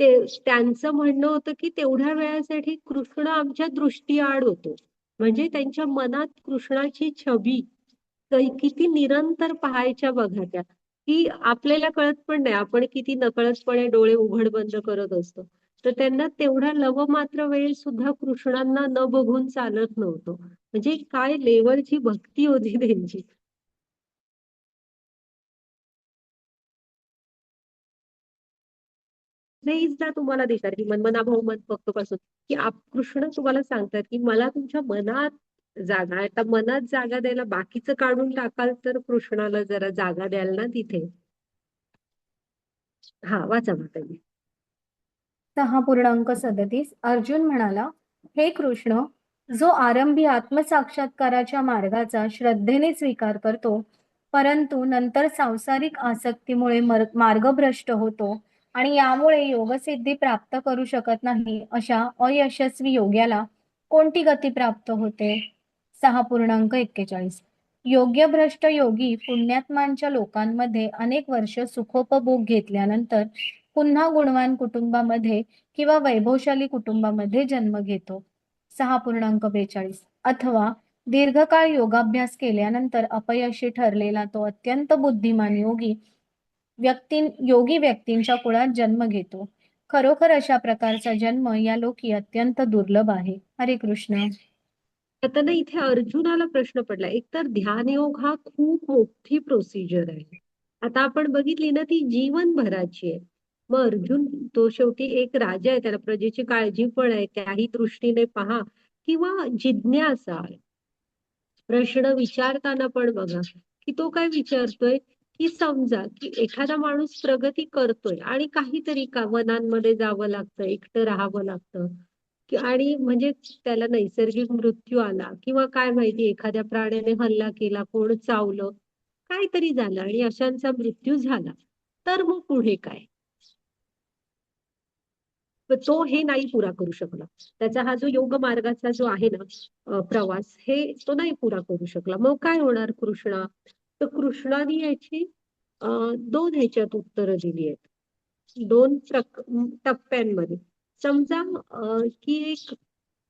ते त्यांचं म्हणणं होतं की तेवढ्या वेळासाठी कृष्ण आमच्या दृष्टीआड होतो. म्हणजे त्यांच्या मनात कृष्णाची छबी किती निरंतर पाहायच्या बघा त्या, की आपल्याला कळत पण नाही आपण किती नकळतपणे डोळे उघड बंद करत असतो. तर त्यांना तेवढा लवमात्र वेळ सुद्धा कृष्णांना न बघून चालत नव्हतं. म्हणजे काय लेवलची भक्ती होती त्यांची. नेहीसदा तुम्हाला दिसणार की मनमनाभव मन फक्त पासून की कृष्ण तुम्हाला सांगतात की मला तुमच्या मनात जागा आहे. आता मनात जागा द्यायला बाकीचं काढून टाकाल तर कृष्णाला जरा जागा द्याल ना तिथे. हा, वाचा माताजी. 6.37. अर्जुन म्हणाला, हे कृष्ण, जो आरंभी आत्मसाक्षात्काराच्या मार्गाचा श्रद्धेने स्वीकार करतो, परंतु नंतर सांसारिक आसक्तीमुळे मार्गभ्रष्ट होतो आणि यामुळे योगसिद्धी प्राप्त करू शकत नाही, अशा अयशस्वी योग्याला कोणती गती प्राप्त होते? 6.41. योग्य भ्रष्ट योगी पुण्यात्मांच्या लोकांमध्ये अनेक वर्ष सुखोपभोग घेतल्यानंतर पुन्हा गुणवान कुटुंबामध्ये किंवा वैभवशाली कुटुंबामध्ये जन्म घेतो. 6.42. अथवा दीर्घकाळ योगाभ्यास केल्यानंतर अपयशी ठरलेला तो अत्यंत बुद्धिमान योगी व्यक्तींच्या कुळात जन्म घेतो. खरोखर अशा प्रकारचा जन्म या लोकी अत्यंत दुर्लभ आहे. हरे कृष्ण. आता ना इथे अर्जुनाला प्रश्न पडला. एकतर ध्यानयोग हा खूप मोठी प्रोसिजर आहे. आता आपण बघितली ना, ती जीवनभराची आहे. मग अर्जुन तो शेवटी एक राजा आहे, त्याला प्रजेची काळजी पण आहे. त्याही दृष्टीने पहा किंवा जिज्ञासा आहे. प्रश्न विचारताना पण बघा की तो काय विचारतोय, की समजा की एखादा माणूस प्रगती करतोय आणि काहीतरी वनांमध्ये जावं लागतं, एकटं राहावं लागतं आणि म्हणजे त्याला नैसर्गिक मृत्यू आला किंवा काय माहिती एखाद्या प्राण्याने हल्ला केला, कोण चावलं, काहीतरी झालं आणि अशांचा मृत्यू झाला, तर मग पुढे काय? तो हे नाही पुरा करू शकला. त्याचा हा जो योग मार्गाचा जो आहे ना प्रवास, हे तो नाही पुरा करू शकला. मग काय होणार कृष्णा? तर कृष्णाने याची दोन ह्याच्यात उत्तरं दिली आहेत. दोन टप्प्यांमध्ये. समजा की एक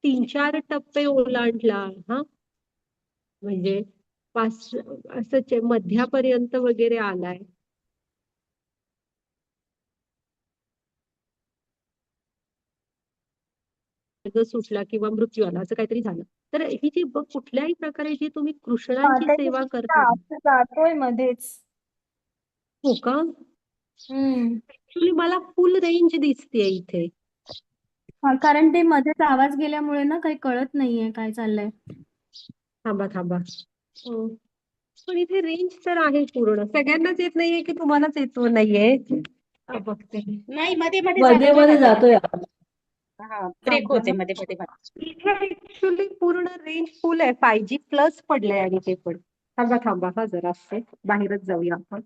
3-4 टप्पे ओलांडला, हा म्हणजे 5 असं मध्यापर्यंत वगैरे आलाय, मार्ग सुटला किंवा मृत्यू आला असं काहीतरी झालं, तर ही जी कुठल्याही प्रकारे जी तुम्ही कृष्णांची माताजी सेवा तुमचा करता ना, आवाज जातोय मध्येच. हो का? ऍक्च्युली मला फुल रेंज दिसतेय इथे. हा, कारण ते मध्येच आवाज गेल्यामुळे ना काही कळत नाहीये काय चाललंय. थांबा थांबा. पण इथे रेंज तर आहे पूर्ण. सगळ्यांनाच येत नाहीये की तुम्हालाच येतो नाहीये? बघते. नाही, मध्ये मध्ये मध्ये जातोय मध्ये ना ताई. जातोय आवाज. हा, ब्रेक होते मध्ये मध्ये. इथे ऍक्च्युली पूर्ण रेंज फुल आहे. 5G प्लस पडलंय आणि ते पण. थांबा थांबा हा जरा बाहेरच जाऊया आपण.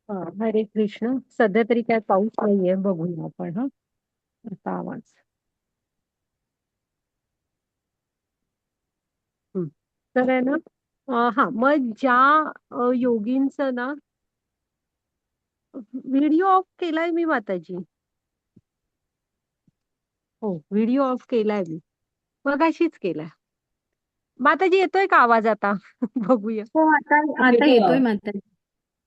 हा, हरे कृष्ण. सध्या तरी काय पाऊस नाहीये, बघूया आपण. हा, आता आवाज. तर आहे ना, हा मग ज्या योगींचं ना व्हिडिओ ऑफ केलाय मी माताजी. हो, व्हिडिओ ऑफ केलाय मी, मगाशीच केलाय. माताजी येतोय का आवाज आता? बघूया. हो, आता आता येतोय येतोय आवाज. माताजी.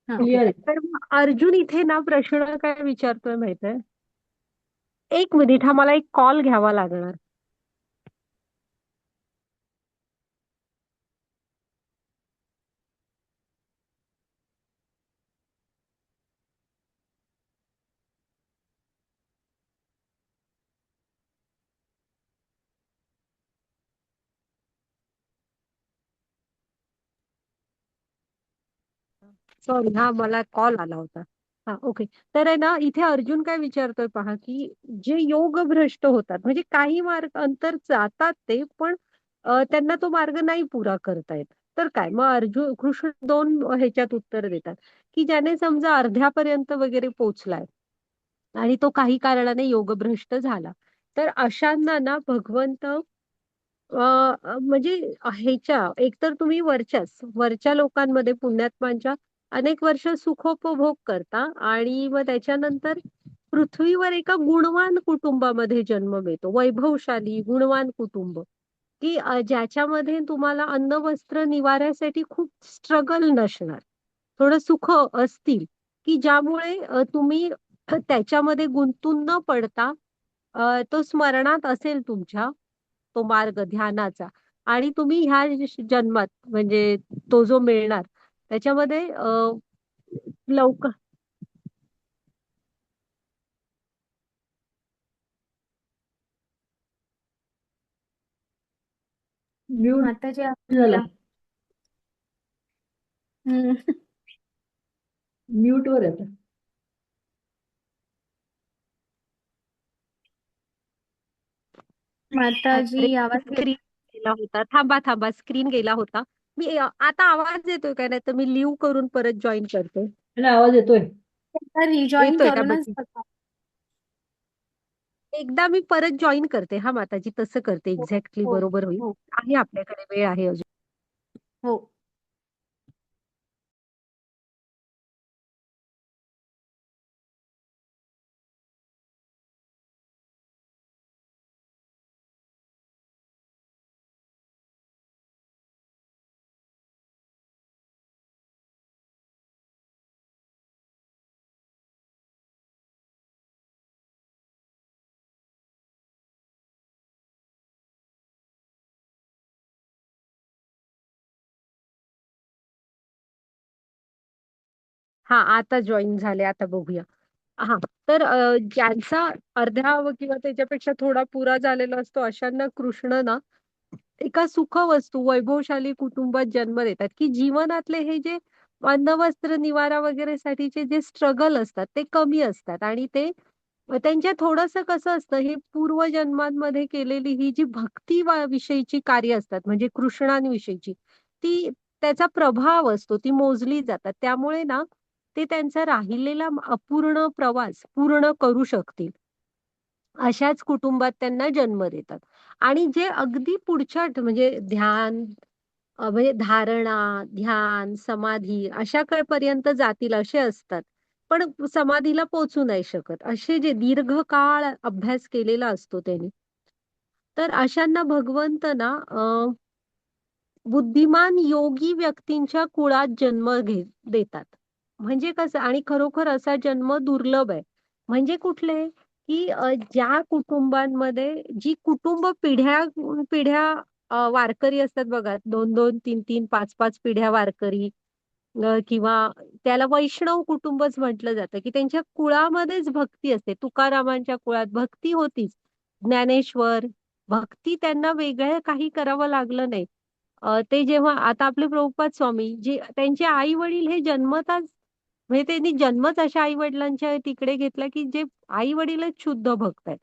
हा. ओके. क्लिअर. तर मग अर्जुन इथे ना प्रश्न काय विचारतोय माहितीये? एक मिनिट, हा मला एक कॉल घ्यावा लागणार. सॉरी, हा मला कॉल आला होता. हा, ओके. तर आहे ना, इथे अर्जुन काय विचारतोय पहा, की जे योग भ्रष्ट होतात, म्हणजे काही मार्ग अंतर जातात ते, पण त्यांना तो मार्ग नाही पुरा करता येत, तर काय मग अर्जुन कृष्ण दोन ह्याच्यात उत्तर देतात, की ज्याने समजा अर्ध्यापर्यंत वगैरे पोहोचलाय आणि तो काही कारणाने योगभ्रष्ट झाला, तर अशांना ना भगवंत म्हणजे ह्याच्या एकतर तुम्ही वरच्या लोकांमध्ये पुण्यात्मांच्या अनेक वर्ष सुखोपभोग करता आणि मग त्याच्यानंतर पृथ्वीवर एका गुणवान कुटुंबामध्ये जन्म मिळतो, वैभवशाली गुणवान कुटुंब, की ज्याच्यामध्ये तुम्हाला अन्न वस्त्र निवाऱ्यासाठी खूप स्ट्रगल नसणार, थोडं सुख असतील, की ज्यामुळे तुम्ही त्याच्यामध्ये गुंतून न पडता तो स्मरणात असेल तुमच्या, तो मार्ग ध्यानाचा, आणि तुम्ही ह्या जन्मात म्हणजे तो जो मिळणार त्याच्यामध्ये लवकर म्यूट माताजी झाला. हम्म. म्यूट वर येतं. माताजी आवाज स्क्रीन गेला होता. थांबा थांबा, स्क्रीन गेला होता. मी आता आवाज येतोय का? नाही तर मी लिव्ह करून परत जॉईन करते. आणि आवाज येतोय. रिजॉईन येतोय का करूनच बघी? बघा. एकदा मी परत जॉईन करते हा माताजी, तसं करते, हो एक्झॅक्टली हो बरोबर होईल. हो आहे आपल्याकडे वेळ आहे अजून. हो. हा आता जॉईन झाले, आता बघूया. हा, तर ज्यांचा अर्ध्या किंवा त्याच्यापेक्षा थोडा पुरा झालेला असतो अशांना कृष्ण ना एका सुखवस्तू वैभवशाली कुटुंबात जन्म देतात, की जीवनातले हे जे अन्न वस्त्र निवारा वगैरे साठीचे जे स्ट्रगल असतात ते कमी असतात, आणि ते त्यांच्या थोडंसं कसं असतं, ही पूर्वजन्मांमध्ये केलेली ही जी भक्ती विषयीची कार्य असतात, म्हणजे कृष्णांविषयीची, ती त्याचा प्रभाव असतो, ती मोजली जातात. त्यामुळे ना ते त्यांचा राहिलेला अपूर्ण प्रवास पूर्ण करू शकतील अशाच कुटुंबात त्यांना जन्म देतात. आणि जे अगदी पुढच्या म्हणजे ध्यान, म्हणजे धारणा, ध्यान, समाधी अशा पर्यंत जातील असे असतात, पण समाधीला पोहोचू नाही शकत असे जे दीर्घकाळ अभ्यास केलेला असतो त्यांनी, तर अशांना भगवंत ना बुद्धिमान योगी व्यक्तींच्या कुळात जन्म देतात. म्हणजे कसं, आणि खरोखर असा जन्म दुर्लभ आहे. म्हणजे कुठले, की ज्या कुटुंबांमध्ये जी कुटुंब पिढ्या पिढ्या वारकरी असतात बघा, 2-2, 3-3, 5-5 पिढ्या वारकरी, किंवा त्याला वैष्णव कुटुंबच म्हटलं जातं, की त्यांच्या कुळामध्येच भक्ती असते. तुकारामांच्या कुळात भक्ती होतीच. ज्ञानेश्वर, भक्ती त्यांना वेगळं काही करावं लागलं नाही. ते जेव्हा आता आपले प्रभुपाद स्वामी, जे त्यांचे आई वडील हे जन्मताच, म्हणजे त्यांनी जन्मच अशा आई वडिलांच्या तिकडे घेतला, की जे आई वडीलच शुद्ध भक्त आहेत.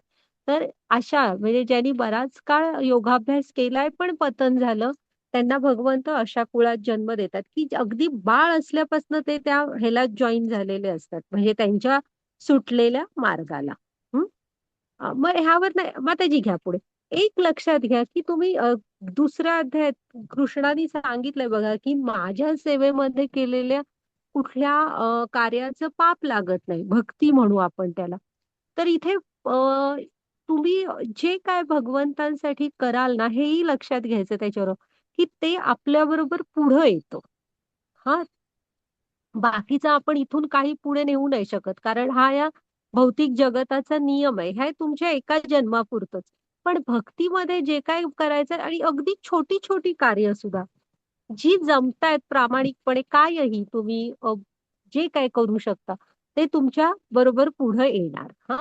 तर अशा म्हणजे ज्यांनी बराच काळ योगाभ्यास केलाय पण पतन झालं, त्यांना भगवंत अशा कुळात जन्म देतात, की अगदी बाळ असल्यापासून ते त्या ह्याला जॉईन झालेले असतात, म्हणजे त्यांच्या सुटलेल्या मार्गाला. मग ह्यावर नाही माताजी, घ्या पुढे. एक लक्षात घ्या, की तुम्ही दुसऱ्या अध्यायात कृष्णाने सांगितलंय बघा, की माझ्या सेवेमध्ये केलेल्या कुठल्या कार्याचं पाप लागत नाही, भक्ती म्हणू आपण त्याला. तर इथे तुम्ही जे काय भगवंतांसाठी कराल ना, हेही लक्षात घ्यायचं त्याच्यावर, की ते आपल्याबरोबर पुढं येतं. हा, बाकीचा आपण इथून काही पुढे नेऊ नाही शकत, कारण हा या भौतिक जगताचा नियम आहे. हे तुमच्या एका जन्मापुरतच. पण भक्तीमध्ये जे काय करायचं, आणि अगदी छोटी छोटी कार्य सुद्धा जी जमतायत प्रामाणिकपणे, कायही तुम्ही जे काय करू शकता ते तुमच्या बरोबर पुढे येणार. हा,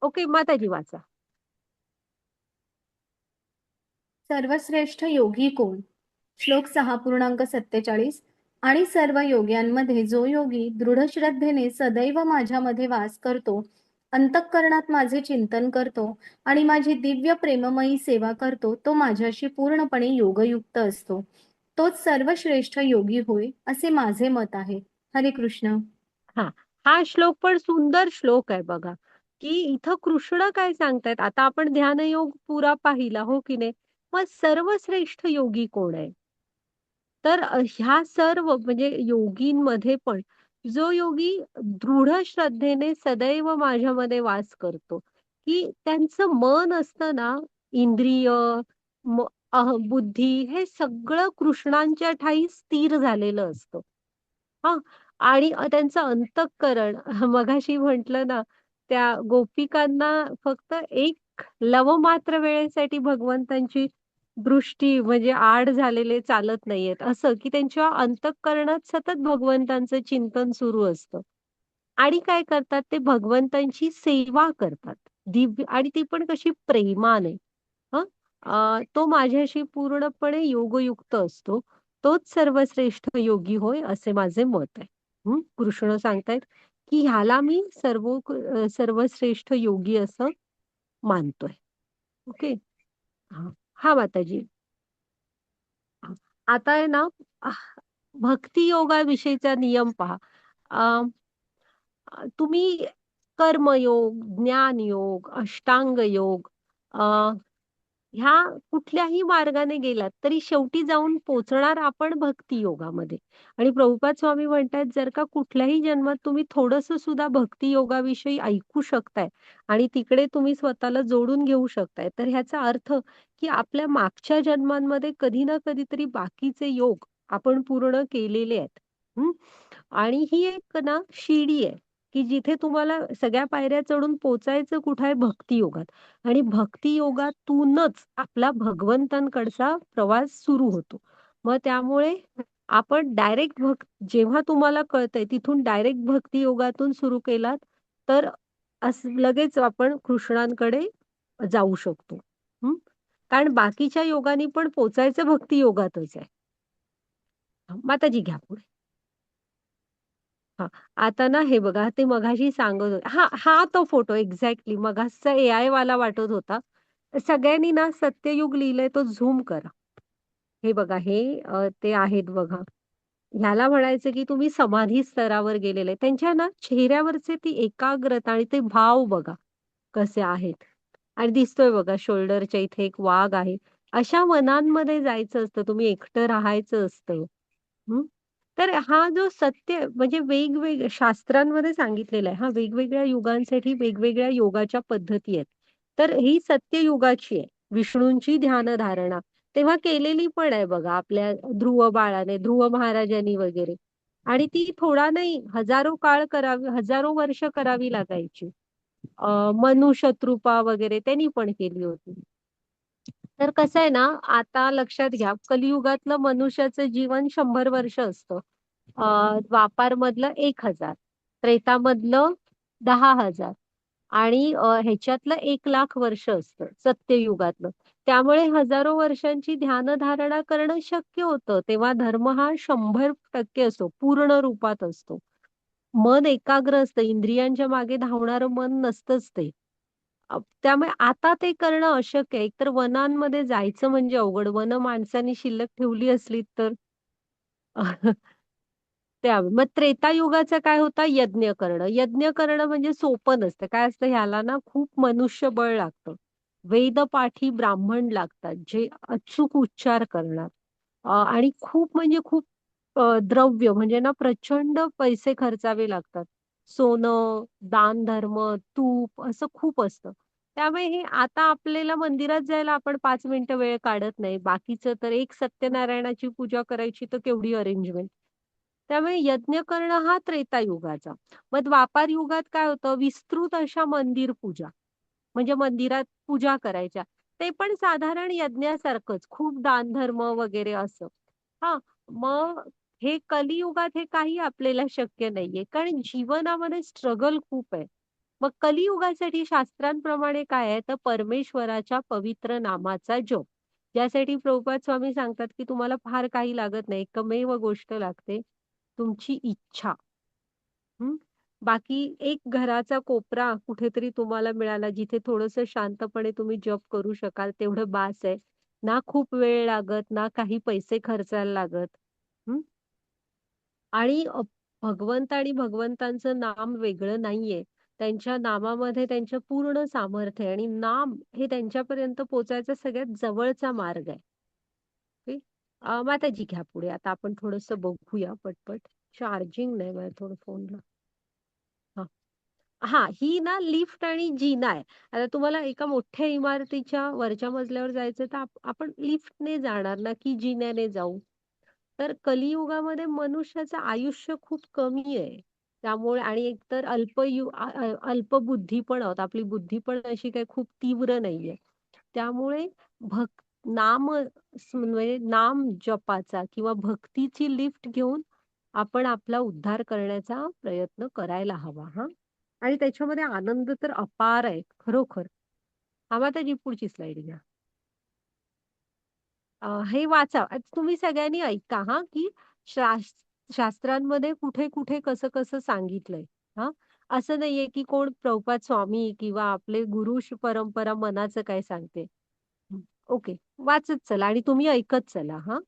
ओके माताजी, वाचा. सर्वश्रेष्ठ योगी कोण? श्लोक 6.47. आणि सर्व योग्यांमध्ये जो योगी दृढ श्रद्धेने सदैव माझ्यामध्ये वास करतो, अंतःकरणात माझे चिंतन करतो आणि माझी दिव्य प्रेममयी सेवा करतो, तो माझ्याशी पूर्णपणे योगयुक्त असतो. तोच सर्वश्रेष्ठ योगी होय, असे माझे मत आहे. हरे कृष्ण. हा, हा श्लोक पण सुंदर श्लोक आहे बघा, की इथं कृष्ण काय सांगतायत. आता आपण ध्यानयोग पुरा पाहिला, हो की नाही? मग सर्वश्रेष्ठ योगी कोण आहे? तर ह्या सर्व म्हणजे योगींमध्ये पण जो योगी दृढ श्रद्धेने सदैव माझ्यामध्ये वास करतो, की त्यांचं मन असतं ना, इंद्रिय, बुद्धी, हे सगळं कृष्णांच्या ठाई स्थिर झालेलं असतं. हा, आणि त्यांचं अंतःकरण मगाशी म्हटलं ना, त्या गोपिकांना फक्त एक लवमात्र वेळेसाठी भगवंतांची दृष्टी म्हणजे आड झालेले चालत नाहीयेत. असं की त्यांच्या अंतःकरणात सतत भगवंतांचं चिंतन सुरू असतं. आणि काय करतात ते भगवंतांची सेवा करतात. दिव्य आणि ती पण कशी प्रेमाने. हं. तो माझ्याशी पूर्णपणे योगयुक्त असतो. तोच सर्वश्रेष्ठ योगी होय, असे माझे मत आहे. कृष्ण सांगतायत, की ह्याला मी सर्वश्रेष्ठ योगी असं मानतोय. ओके. हां. हां, माताजी. हां. आता आहे ना, आह, भक्ती योगाविषयीचा नियम पहा. अ, तुम्ही कर्मयोग, ज्ञानयोग, अष्टांग योग ह्या कुठल्याही मार्गाने गेलात तरी शेवटी जाऊन पोहोचणार आपण भक्ती योगामध्ये. आणि प्रभुपाद स्वामी म्हणतात जर का कुठल्याही जन्मात तुम्ही थोडंसं सुद्धा भक्ती योगाविषयी ऐकू शकताय आणि तिकडे तुम्ही स्वतःला जोडून घेऊ शकताय, तर ह्याचा अर्थ की आपल्या मागच्या जन्मांमध्ये कधी ना कधीतरी बाकीचे योग आपण पूर्ण केलेले आहेत. हं. आणि ही एक ना शिडी आहे, की जिथे तुम्हाला सगळ्या पायऱ्या चढून पोहोचायचं कुठे आहे भक्ती योगात. आणि भक्ती योगातूनच आपला भगवंतांकडचा प्रवास सुरू होतो. मग त्यामुळे आपण डायरेक्ट जेव्हा तुम्हाला कळतंय तिथून डायरेक्ट भक्ती योगातून सुरू केलात, तर असं लगेच आपण कृष्णांकडे जाऊ शकतो. हं. कारण बाकीच्या योगांनी पण पोचायचं भक्ती योगातच आहे. माताजी घ्या पुढे. हां. आता ना हे बघा, ते मघाशी सांगत होते हां, हा तो फोटो एक्झॅक्टली मघासचा एआय वाला वाटत होता. सगळ्यांनी ना सत्ययुग लिहिलंय तो झूम करा. हे बघा हे ते आहेत बघा. ह्याला म्हणायचं की तुम्ही समाधी स्तरावर गेलेले. त्यांच्या ना चेहऱ्यावरचे ती एकाग्रता आणि ते भाव बघा कसे आहेत. आणि दिसतोय बघा शोल्डरच्या इथे एक वाघ आहे. अशा वनांमध्ये जायचं असतं. तुम्ही एकटं राहायचं असतं. हं. तर हा जो सत्य म्हणजे शास्त्रांमध्ये सांगितलेलं आहे हां, वेगवेगळ्या युगांसाठी वेगवेगळ्या योगाच्या पद्धती आहेत. तर ही सत्ययुगाची आहे. विष्णूंची ध्यानधारणा. तेव्हा केलेली पण आहे बघा आपल्या ध्रुव बाळाने, ध्रुव महाराजांनी वगैरे. आणि ती थोडा नाही, हजारो काळ करावी, हजारो वर्ष करावी लागायची. मनु शत्रुपा वगैरे त्यांनी पण केली होती. तर कसं आहे ना, आता लक्षात घ्या, कलियुगातलं मनुष्याचं जीवन 100 वर्ष असतं. द्वापारमधलं 1000, त्रेतामधलं 10,000 आणि ह्याच्यातलं 1,00,000 वर्ष असतं, सत्ययुगातलं. त्यामुळे हजारो वर्षांची ध्यानधारणा करणं शक्य होतं. तेव्हा धर्म हा 100% असतो, पूर्ण रूपात असतो. मन एकाग्र असतं, इंद्रियांच्या मागे धावणारं मन नसतंच ते. त्यामुळे आता ते करणं अशक्य आहे. एकतर वनांमध्ये जायचं म्हणजे अवघड. वनं माणसांनी शिल्लक ठेवली असली तर मग त्रेतायुगाचं काय होता यज्ञ करणं. यज्ञ करणं म्हणजे सोपं नसतं. काय असतं ह्याला ना खूप मनुष्यबळ लागतं. वेदपाठी ब्राह्मण लागतात, जे अचूक उच्चार करणार. आणि खूप म्हणजे खूप द्रव्य म्हणजे ना प्रचंड पैसे खर्चावे लागतात. सोनं, दानधर्म, तूप असं खूप असतं. त्यामुळे हे आता आपल्याला मंदिरात जायला आपण 5 मिनिटं वेळ काढत नाही. बाकीचं तर एक सत्यनारायणाची पूजा करायची तर केवढी अरेंजमेंट. त्यामुळे यज्ञ करणं हा त्रेतायुगाचा. मग द्वापार युगात काय होतं विस्तृत अशा मंदिर पूजा. म्हणजे मंदिरात पूजा करायच्या. ते पण साधारण यज्ञासारखंच खूप दानधर्म वगैरे असं. हां, मग हे कलियुगात हे काही आपल्याला शक्य नाहीये. कारण जीवनामध्ये स्ट्रगल खूप आहे. मग कलियुगासाठी शास्त्रांप्रमाणे काय आहे, तर परमेश्वराच्या पवित्र नामाचा जप. ज्यासाठी प्रभुपाद स्वामी सांगतात, की तुम्हाला फार काही लागत नाही. एकमेव गोष्ट लागते, तुमची इच्छा. हं. बाकी एक घराचा कोपरा कुठेतरी तुम्हाला मिळाला, जिथे थोडंसं शांतपणे तुम्ही जप करू शकाल, तेवढं बास आहे. ना खूप वेळ लागत, ना काही पैसे खर्चायला लागत. हं. आणि भगवंत आणि भगवंतांचं नाम वेगळं नाहीये. त्यांच्या नामामध्ये त्यांचं पूर्ण सामर्थ्य आहे आणि नाम हे त्यांच्यापर्यंत पोहोचायचा सगळ्यात जवळचा मार्ग आहे. ओके. माताजी घ्या पुढे. आता आपण थोडंसं बघूया पटपट. चार्जिंग नाही माझ्या थोडं फोनला. हां. हां, ही ना लिफ्ट आणि जिना आहे. आता तुम्हाला एका मोठ्या इमारतीच्या वरच्या मजल्यावर जायचं तर आपण लिफ्टने जाणार ना, की जिन्याने जाऊ? तर कलियुगामध्ये मनुष्याचं आयुष्य खूप कमी आहे. त्यामुळे आणि एकतर अल्पबुद्धी पण आहोत. आपली बुद्धी पण अशी काही खूप तीव्र नाहीये. त्यामुळे म्हणजे नाम जपाचा किंवा भक्तीची लिफ्ट घेऊन आपण आपला उद्धार करण्याचा प्रयत्न करायला हवा हा. आणि त्याच्यामध्ये आनंद तर अपार आहे खरोखर. हा माताजी पुढची स्लाइड घ्या. हे वाचा. तुम्ही सगळ्यांनी ऐका हा की शास्त्रांमध्ये कुठे कुठे कसं कसं सांगितलंय. हा, असं नाहीये की कोण प्रभुपाद स्वामी किंवा आपले गुरु परंपरा मनाचं काय सांगते. ओके, वाचत चला आणि तुम्ही ऐकत चला हा.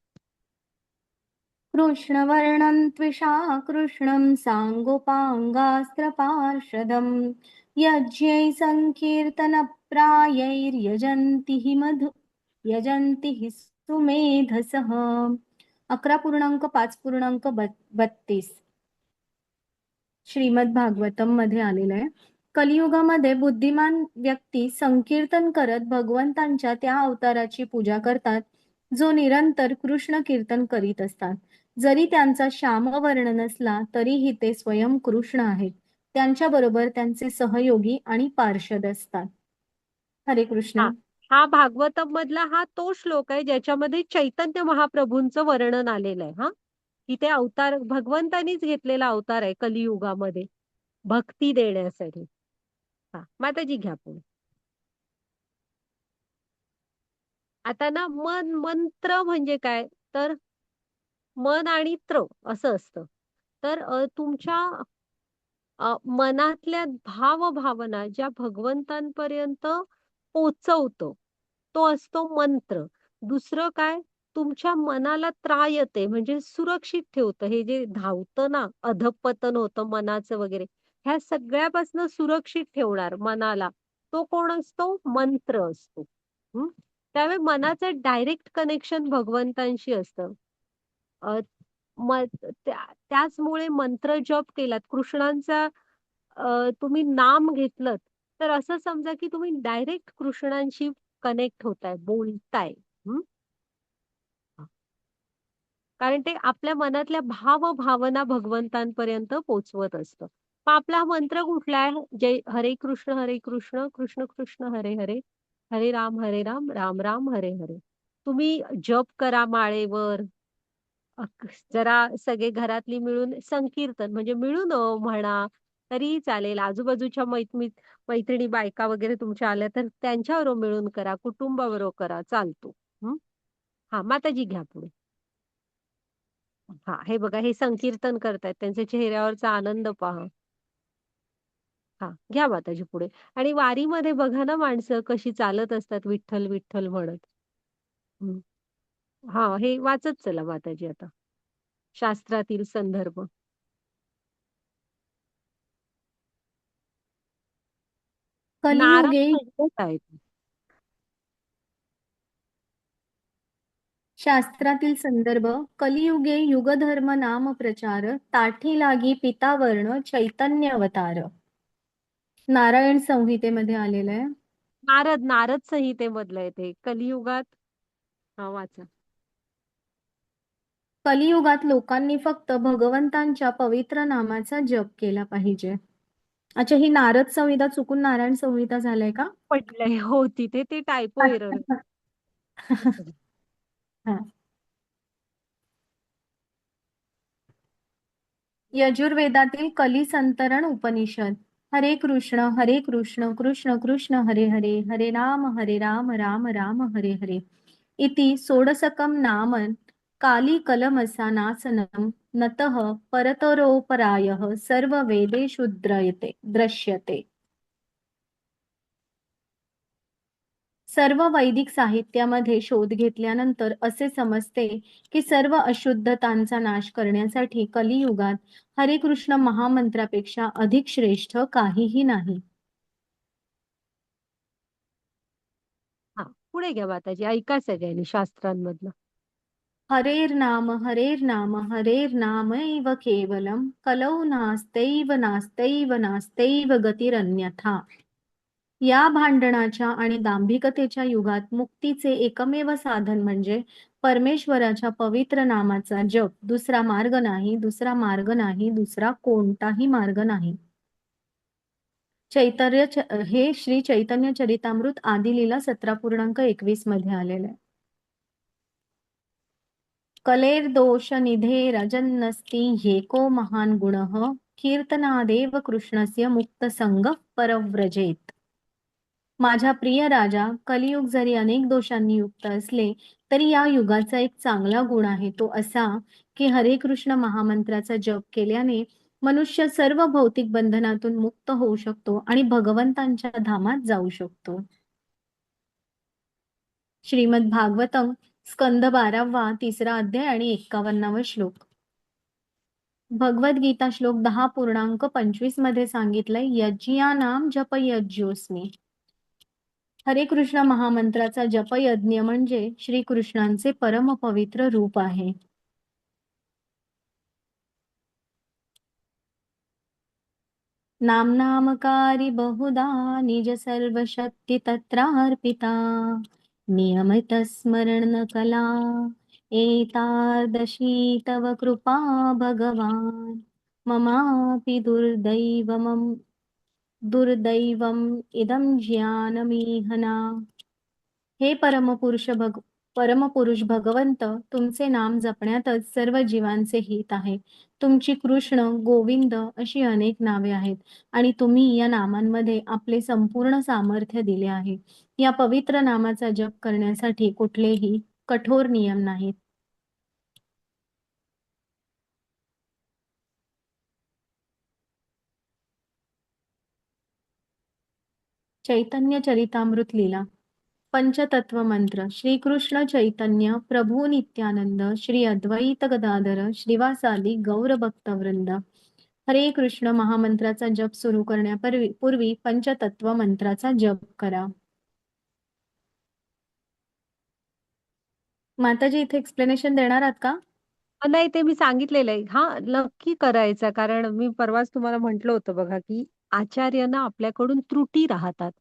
कृष्णवर्णं त्विषा कृष्णं साङ्गोपाङ्गास्त्रपार्षदं यज्ञै यजन्ति हि सुमेधसः 11.5.32 श्रीमद भागवतम मध्ये आलेलं आहे. कलियुगामध्ये बुद्धिमान व्यक्ती संकीर्तन करत भगवंतांच्या त्या अवताराची पूजा करतात जो निरंतर कृष्ण कीर्तन करीत असतात. जरी त्यांचा श्यामवर्ण नसला तरीही ते स्वयं कृष्ण आहेत. त्यांच्या बरोबर त्यांचे सहयोगी आणि पार्षद असतात. हरे कृष्ण. हा हा भागवतम मधला हा तो श्लोक आहे ज्याच्यामध्ये चैतन्य महाप्रभूंचं वर्णन आलेलं आहे हा. की ते अवतार भगवंतानीच घेतलेला अवतार आहे कलियुगामध्ये भक्ती देण्यासाठी. हा, माताजी घ्या पुढे. आता ना मंत्र म्हणजे काय तर मन आणि त्र असं असतं. तर तुमच्या मनातल्या भावना ज्या भगवंतांपर्यंत पोचवतो तो असतो मंत्र. दुसरं काय तुमच्या मनाला त्रायते म्हणजे सुरक्षित ठेवतं. हे जे धावतं ना अधःपतन होतं मनाचं वगैरे ह्या सगळ्यापासून सुरक्षित ठेवणार मनाला तो कोण असतो मंत्र असतो. त्यामुळे मनाचं डायरेक्ट कनेक्शन भगवंतांशी असतं. त्याचमुळे मंत्र जप केलात कृष्णांचा तुम्ही नाम घेतलं तर असं समजा की तुम्ही डायरेक्ट कृष्णांशी कनेक्ट होताय बोलताय. कारण ते आपल्या मनातल्या भावना भगवंतांपर्यंत पोचवत असतं. मग आपला मंत्र कुठला आहे जय हरे कृष्ण कृष्ण कृष्ण हरे हरे हरे राम राम राम हरे हरे. तुम्ही जप करा माळेवर. जरा सगळे घरातली मिळून संकीर्तन म्हणजे मिळून म्हणा तरी चालेल. आजूबाजूच्या मैत्रिणी बायका वगैरे तुमच्या आल्या तर त्यांच्याबरोबर मिळून करा कुटुंबाबरोबर करा चालतो. हा, माताजी घ्या पुढे. हा, हे बघा हे संकीर्तन करतायत त्यांच्या चेहऱ्यावरचा आनंद पहा. हा, घ्या माताजी पुढे. आणि वारीमध्ये बघा ना माणसं कशी चालत असतात विठ्ठल विठ्ठल म्हणत. हा, हे वाचत चला माताजी आता शास्त्रातील संदर्भ. कलियुगे नारायण शास्त्रातील संदर्भ कलियुगे युगधर्म नाम प्रचार ताठी लागी पितावर्ण चैतन्य अवतार. नारायण संहितेमध्ये आलेलं आहे. नारद संहितेमधलं आहे ते कलियुगात. हा, वाचा. कलियुगात लोकांनी फक्त भगवंतांच्या पवित्र नामाचा जप केला पाहिजे. अच्छा, ही नारद संहिता चुकून नारायण संहिता झालंय का? पडलंय हो तिथे ते टायपो एरर. हा. यजुर्वेदातील कली संतरण उपनिषद. हरे कृष्ण कृष्ण कृष्ण हरे हरे हरे राम राम राम हरे हरे इति सोडसकम नाम काली कलमसानासनं नतः परतरोपरायः सर्व वेदेषु दृश्यते. सर्व वैदिक साहित्यामध्ये शोध घेतल्यानंतर असे समजते की सर्व अशुद्धतांचा नाश करण्यासाठी कलियुगात हरे कृष्ण महामंत्रापेक्षा अधिक श्रेष्ठ काहीही नाही. हा, पुढे घ्या माताजी ऐका सगळ्यांनी शास्त्रांमधलं. हरेर्नाम हरेर्नामैव केवलम कलौ नास्तैव नास्तैव नास्तैव गतिरन्यथा. या भांडणाच्या आणि दांभिकतेच्या युगात मुक्तीचे एकमेव साधन म्हणजे परमेश्वराच्या पवित्र नामाचा जप. दुसरा मार्ग नाही, दुसरा मार्ग नाही, दुसरा कोणताही मार्ग नाही. हे श्री चैतन्य चरितामृत आदिलीला 17.21 मध्ये आलेलं आहे. कलेर्दोषनिधेरजन्नस्ति ह्येको महान् गुणः कीर्तनादेव कृष्णस्य मुक्तसंगः परव्रजेत. माझ्या प्रिय राजा, कलियुग जरी अनेक दोषांनी युक्त असले तरी या युगाचा एक चांगला गुण आहे, तो असा की हरे कृष्ण महामंत्राचा जप केल्याने मनुष्य सर्व भौतिक बंधनातून मुक्त होऊ शकतो आणि भगवंतांच्या धामात जाऊ शकतो. श्रीमद भागवतम स्कंद 12 तिसरा अध्याय आणि 51 श्लोक. भगवद्गीता श्लोक 10.25 मध्ये सांगितलंय, यज्ञानाम जप यज्ञोस्मी. हरे कृष्ण महामंत्राचा जपयज्ञ म्हणजे श्रीकृष्णांचे परमपवित्र रूप आहे. नामनामकारी बहुधा निज सर्वशक्ती तत्रार्पिता नियमित स्मरण कला एतादशी तव कृपा भगवान ममापि दुर्दैवम इदं ज्ञानमीहना. हे परमपुरुष भगवंत, तुमचे नाम जपण्यातच सर्व जीवांचे हित आहे. तुमची कृष्ण, गोविंद अशी अनेक नावे आहेत आणि तुम्ही या नामांमध्ये आपले संपूर्ण सामर्थ्य दिले आहे. या पवित्र नामाचा जप करण्यासाठी कुठलेही कठोर नियम नाहीत. चैतन्य चरितामृत लीला. पंचतत्व मंत्र. श्री कृष्ण चैतन्य प्रभू नित्यानंद श्री अद्वैत गदाधर श्रीवासादि गौर भक्तवृंद. हरे कृष्ण महामंत्राचा जप सुरू करण्यापूर्वी पंचतत्व मंत्राचा जप करा. माताजी, इथे एक्सप्लेनेशन देणार आहात का? नाही, ते मी सांगितलेलं आहे. हा, नक्की करायचा. कारण मी परवाच तुम्हाला म्हटलं होतं बघा, की आचार्यांना आपल्याकडून त्रुटी राहतात.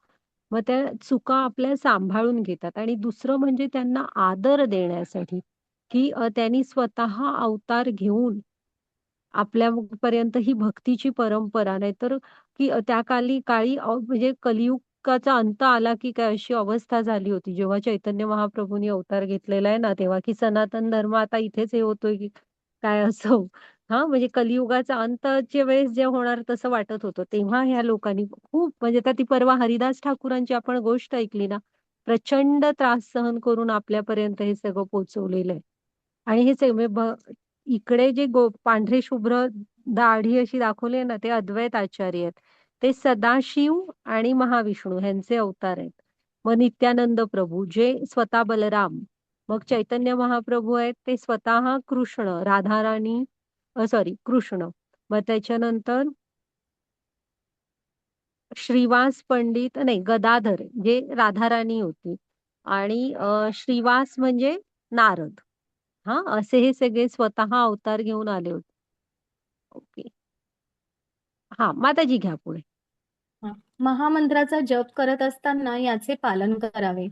मग त्या चुका आपल्या सांभाळून घेतात आणि दुसरं म्हणजे त्यांना आदर देण्यासाठी, की त्यांनी स्वतः अवतार घेऊन आपल्यापर्यंत ही भक्तीची परंपरा, नाहीतर की त्या काळी म्हणजे कलियुगाचा अंत आला की काय अशी अवस्था झाली होती. जेव्हा चैतन्य महाप्रभूंनी अवतार घेतलेला आहे ना, तेव्हा की सनातन धर्म आता इथेच हे होतोय की काय असं. हां, म्हणजे कलियुगाचा अंतच्या वेळेस जे होणार तसं वाटत होतं. तेव्हा ह्या लोकांनी खूप, म्हणजे आता ती परवा हरिदास ठाकूरांची आपण गोष्ट ऐकली ना, प्रचंड त्रास सहन करून आपल्यापर्यंत हे सगळं पोहोचवलेलं आहे. आणि हे सगळे इकडे जे पांढरे शुभ्र दाढी अशी दाखवली आहे ना, ते अद्वैत आचार्य आहेत. ते सदाशिव आणि महाविष्णू ह्यांचे अवतार आहेत. मग नित्यानंद प्रभू जे स्वतः बलराम, मग चैतन्य महाप्रभू आहेत ते स्वतः कृष्ण, राधाराणी, सॉरी कृष्ण. मग त्याच्यानंतर श्रीवास पंडित, नाही गदाधर जे राधाराणी होती, आणि श्रीवास म्हणजे नारद. हा, असे हे सगळे स्वतः अवतार घेऊन आले होते. ओके. हा, माताजी घ्या पुढे. महामंत्राचा जप करत असताना याचे पालन करावे.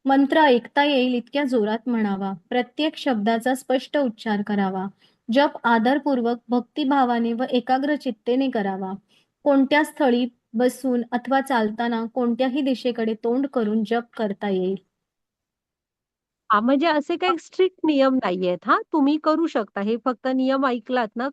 मंत्र ऐकता येईल इतक्या जोरात म्हणावा. प्रत्येक शब्दाचा स्पष्ट उच्चार करावा. जप आदरपूर्वक, भक्तिभावाने व एकाग्र चित्तेने करावा. कोणत्या स्थळी बसून अथवा चालताना कोणत्याही दिशेकडे तोंड करून जप करता येईल. हा, म्हणजे असे काही स्ट्रिक्ट नियम नाहीयेत. हा, तुम्ही करू शकता. हे फक्त नियम ऐकलात ना,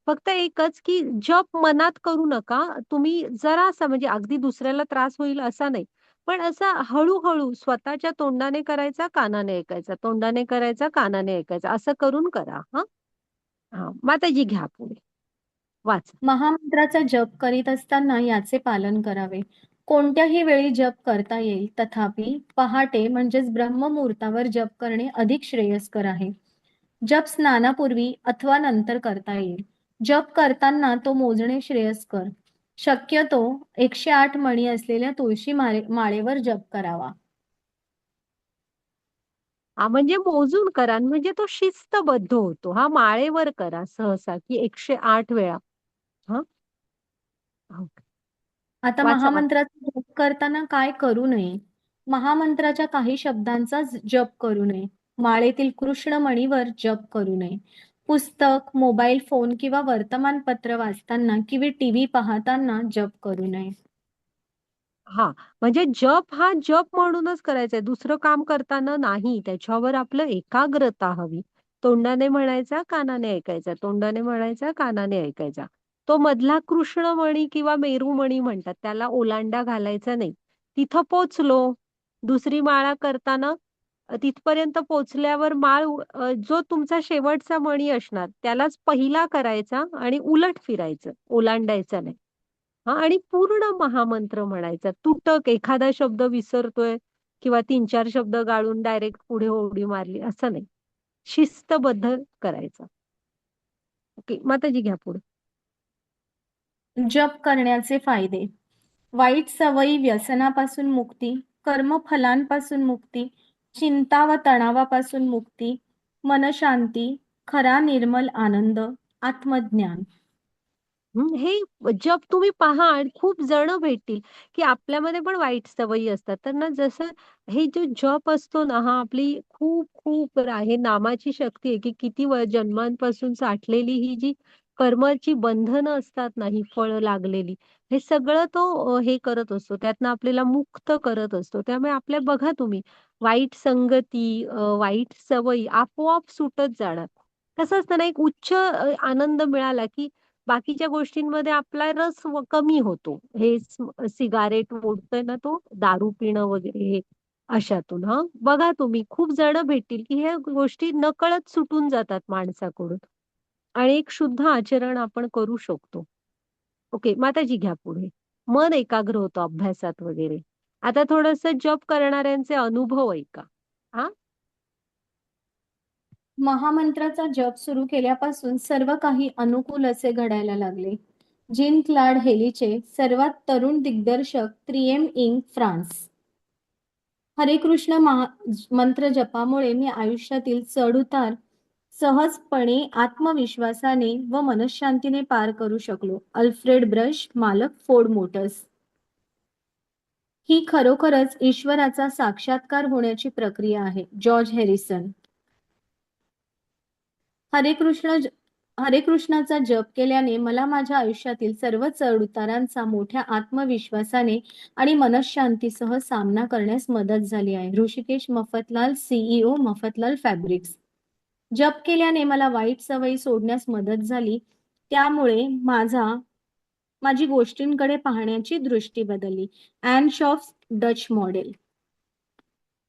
फक्त एकच की जप मनात करू नका. तुम्ही जरासा, म्हणजे अगदी दुसऱ्याला त्रास होईल असा नाही, पण असा हळूहळू स्वतःच्या तोंडाने करायचा, कानाने ऐकायचा, तोंडाने करायचा, कानाने ऐकायचा, असं करून करा. हा. हा, माताजी घ्या पुढे. वाचा. महामंत्राचा जप करीत असताना याचे पालन करावे. कोणत्याही वेळी जप करता येईल, तथापि पहाटे म्हणजेच ब्रह्ममुहूर्तावर जप करणे अधिक श्रेयस्कर आहे. जप स्नानापूर्वी अथवा नंतर करता येईल. जप करताना तो मोजणे श्रेयस्कर. शक्यतो 108 मणी असलेल्या तुळशी माळेवर जप करावा. हा, म्हणजे मोजून करा, म्हणजे तो शिस्तबद्ध होतो. हा, माळेवर करा सहसा की 108 वेळा. हा. ओके. आता वाचा वाचा. महामंत्राचा जप करताना काय करू नये? महामंत्राच्या काही शब्दांचा जप करू नये. माळेतील कृष्ण मणीवर जप करू नये. पुस्तक, मोबाईल फोन किंवा वर्तमानपत्र वाचताना किंवा टीव्ही पाहताना जप करू नये. हा, म्हणजे जप हा जप म्हणूनच करायचा आहे. दुसरं काम करताना नाही. त्याच्यावर आपलं एकाग्रता हवी. तोंडाने म्हणायचा, कानाने ऐकायचा, तोंडाने म्हणायचा, कानाने ऐकायचा. तो मधला कृष्णमणी किंवा मेरुमणी म्हणतात, त्याला ओलांडा घालायचा नाही. तिथं पोचलो, दुसरी माळा करताना तिथपर्यंत पोचल्यावर जो तुमचा शेवटचा मणी असणार त्यालाच पहिला करायचा आणि उलट फिरायचं, ओलांडायचा नाही. हा, आणि पूर्ण महामंत्र म्हणायचा. तुटक एखादा शब्द विसरतोय किंवा 3-4 शब्द गाळून डायरेक्ट पुढे उडी मारली असं नाही. शिस्तबद्ध करायचं. ओके, माताजी घ्या पुढे. जप करण्याचे फायदे. वाईट सवयी व्यसनापासून मुक्ती, कर्मफलांपासून मुक्ती, चिंता व तणावापासून मुक्ती, मनशांती, खरा निर्मल आनंद, आत्मज्ञान. हे जप तुम्ही पहा आणि खूप जण भेटतील की आपल्यामध्ये पण वाईट सवयी असतात. तर ना, जसं हे जो जप असतो ना, हा आपली खूप खूप हे नामाची शक्ती आहे की किती जन्मांपासून साठलेली ही जी कर्माची बंधनं असतात ना, ही फळं लागलेली, हे सगळं तो हे करत असतो. त्यातनं आपल्याला मुक्त करत असतो. त्यामुळे आपल्या बघा तुम्ही, वाईट संगती, वाईट सवयी आपोआप सुटत जाणार. कसं असतं ना, एक उच्च आनंद मिळाला की बाकीच्या गोष्टींमध्ये आपला रस कमी होतो. हे सिगारेट ओढतोय ना, तो दारू पिणं वगैरे हे अशातून. हा, बघा तुम्ही खूप जण भेटतील की ह्या गोष्टी नकळत सुटून जातात माणसाकडून आणि एक शुद्ध आचरण आपण करू शकतो. ओके, माताजी घ्या पुढे. मन एकाग्र होतं अभ्यासात वगैरे. आता थोडंसं जप करणाऱ्यांचे अनुभव ऐका. हा, महामंत्राचा जप सुरू केल्यापासून सर्व काही अनुकूल असे घडायला लागले. जीन क्लाड हेलीचे सर्वात तरुण दिग्दर्शक, त्रिएम इंग, फ्रान्स. हरे कृष्ण मंत्र जपामुळे मी आयुष्यातील चढउतार सहजपणे, आत्मविश्वासाने व मनशांतीने पार करू शकलो. अल्फ्रेड ब्रश, मालक, फोर्ड मोटर्स. ही खरोखरच ईश्वराचा साक्षात्कार होण्याची प्रक्रिया आहे. George Harrison. हरे कृष्णाचा जप केल्याने मला माझ्या आयुष्यातील सर्व चढउतारांचा मोठ्या आत्मविश्वासाने आणि मनःशांतीसह सामना करण्यास मदत झाली आहे. Rishikesh Mafatlal, CEO, Mafatlal fabrics. जप केल्याने मला वाईट सवयी सोडण्यास मदत झाली. त्यामुळे माझी गोष्टींकडे पाहण्याची दृष्टी बदलली. Anne Shoffs, Dutch model.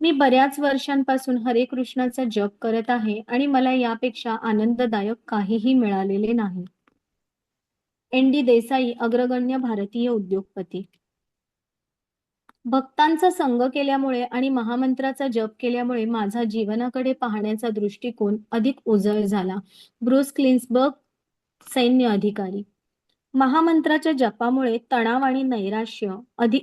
मी बऱ्याच वर्षांपासून हरे कृष्णाचा जप करत आहे आणि मला यापेक्षा आनंददायक काहीही मिळालेले नाही. ND देसाई, अग्रगण्य भारतीय उद्योगपती. भक्तांचा संग केल्यामुळे आणि महामंत्राचा जप केल्यामुळे माझा जीवनाकडे पाहण्याचा दृष्टिकोन अधिक उजळ झाला. ब्रूस क्लिन्सबर्ग, सैन्य अधिकारी. महामंत्राच्या जपामुळे तणाव आणि नैराश्य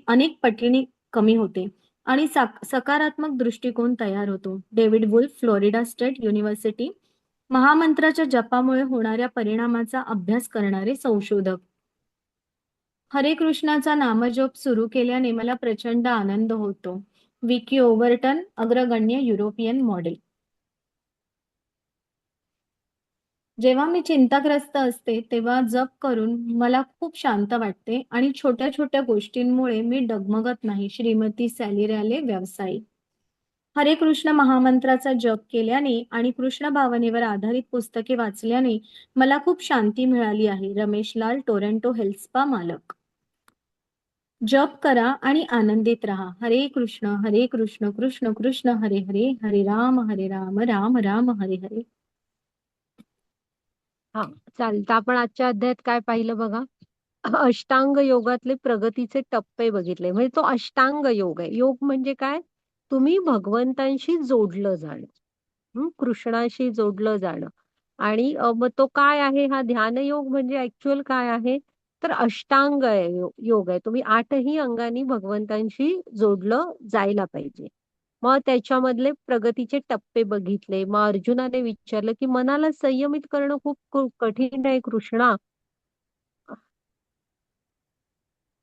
अनेक पटीने कमी होते आणि सकारात्मक दृष्टिकोन तयार होतो. David Wolf, Florida State University. महामंत्राच्या जपामुळे होणाऱ्या परिणामाचा अभ्यास करणारे संशोधक. हरे कृष्णाचा नामजप सुरू केल्याने मला प्रचंड आनंद होतो. विकी ओव्हर्टन, अग्रगण्य युरोपियन मॉडेल. जेव्हा मी चिंताग्रस्त असते तेव्हा जप करून मला खूप शांत वाटते आणि छोट्या छोट्या गोष्टींमुळे मी डगमगत नाही. श्रीमती सॅली रॅले, व्यावसायिक. हरे कृष्ण महामंत्राचा जप केल्याने आणि कृष्ण भावनेवर आधारित पुस्तके वाचल्याने मला खूप शांती मिळाली आहे. Ramesh Lal, Toronto health spa, मालक. जप करा आणि आनंदित राहा. हरे कृष्ण कृष्ण कृष्ण हरे हरे, हरे राम राम राम हरे हरे. हा, चालेल. तर आपण आजच्या अध्यायात काय पाहिलं बघा. अष्टांग योगातले प्रगतीचे टप्पे बघितले. म्हणजे तो अष्टांग योग आहे. योग म्हणजे काय? तुम्ही भगवंतांशी जोडलं जाणं, कृष्णाशी जोडलं जाणं. आणि मग तो काय आहे हा ध्यान योग, म्हणजे ऍक्च्युअल काय आहे तर अष्टांग योग आहे. तुम्ही 8ही अंगांनी भगवंतांशी जोडलं जायला पाहिजे. मग त्याच्यामधले प्रगतीचे टप्पे बघितले. मग अर्जुनाने विचारलं की मनाला संयमित करणं खूप खूप कठीण आहे कृष्णा.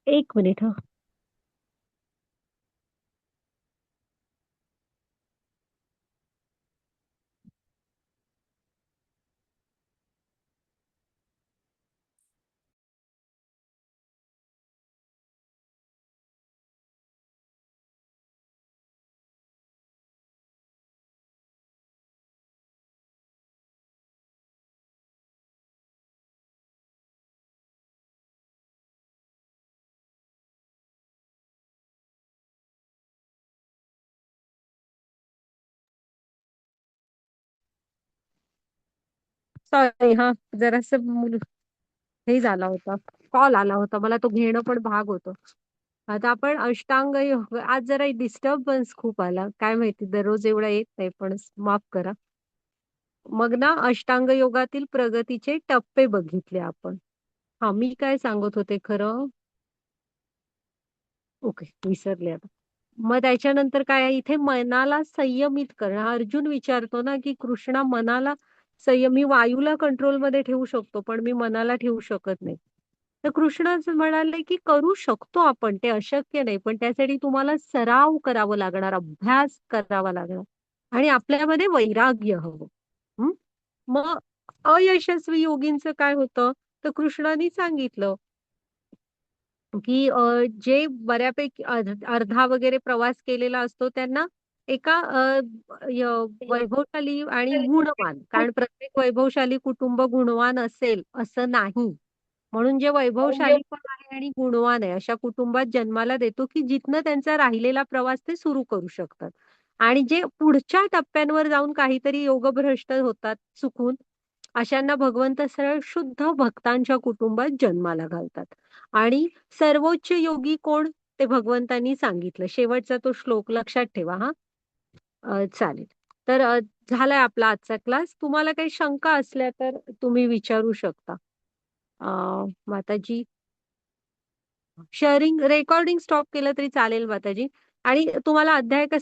एक मिनिट हा. सॉरी हा जरासं हे झाला होता, कॉल आला होता मला, तो घेणं पण भाग होतं. आता आपण अष्टांग योग, आज जरा डिस्टर्बन्स खूप आला, काय माहिती दररोज एवढा येत नाही, पण माफ करा. मग ना अष्टांग योगातील प्रगतीचे टप्पे बघितले आपण. हा मी काय सांगत होते खरं, ओके विसरले आता. मग त्याच्यानंतर काय आहे, इथे मनाला संयमित करणं. अर्जुन विचारतो ना की कृष्णा मनाला मी वायूला कंट्रोलमध्ये ठेवू शकतो पण मी मनाला ठेवू शकत नाही. तर कृष्ण असं म्हणाले की करू शकतो आपण, ते अशक्य नाही, पण त्यासाठी तुम्हाला सराव करावा लागणार, अभ्यास करावा लागणार आणि आपल्यामध्ये वैराग्य हवं. हं? मग अयशस्वी योगींचं काय होतं, तर कृष्णाने सांगितलं की जे बऱ्यापैकी अर्धा वगैरे प्रवास केलेला असतो त्यांना एका वैभवशाली आणि गुणवान, कारण प्रत्येक वैभवशाली कुटुंब गुणवान असेल असं नाही. म्हणून जे वैभवशाली पण आहे आणि गुणवान आहे अशा कुटुंबात जन्माला देतो की जिथनं त्यांचा राहिलेला प्रवास ते सुरू करू शकतात. आणि जे पुढच्या टप्प्यांवर जाऊन काहीतरी योगभ्रष्ट होतात चुकून, अशांना भगवंत सरळ शुद्ध भक्तांच्या कुटुंबात जन्माला घालतात. आणि सर्वोच्च योगी कोण ते भगवंतांनी सांगितलं. शेवटचा तो श्लोक लक्षात ठेवा हा. चालेल. तर झालाय आपला आजचा क्लास. तुम्हाला काही शंका असल्या तर तुम्ही विचारू शकता. माताजी शेअरिंग रेकॉर्डिंग स्टॉप केलं तरी चालेल माताजी. आणि तुम्हाला अध्याय कसा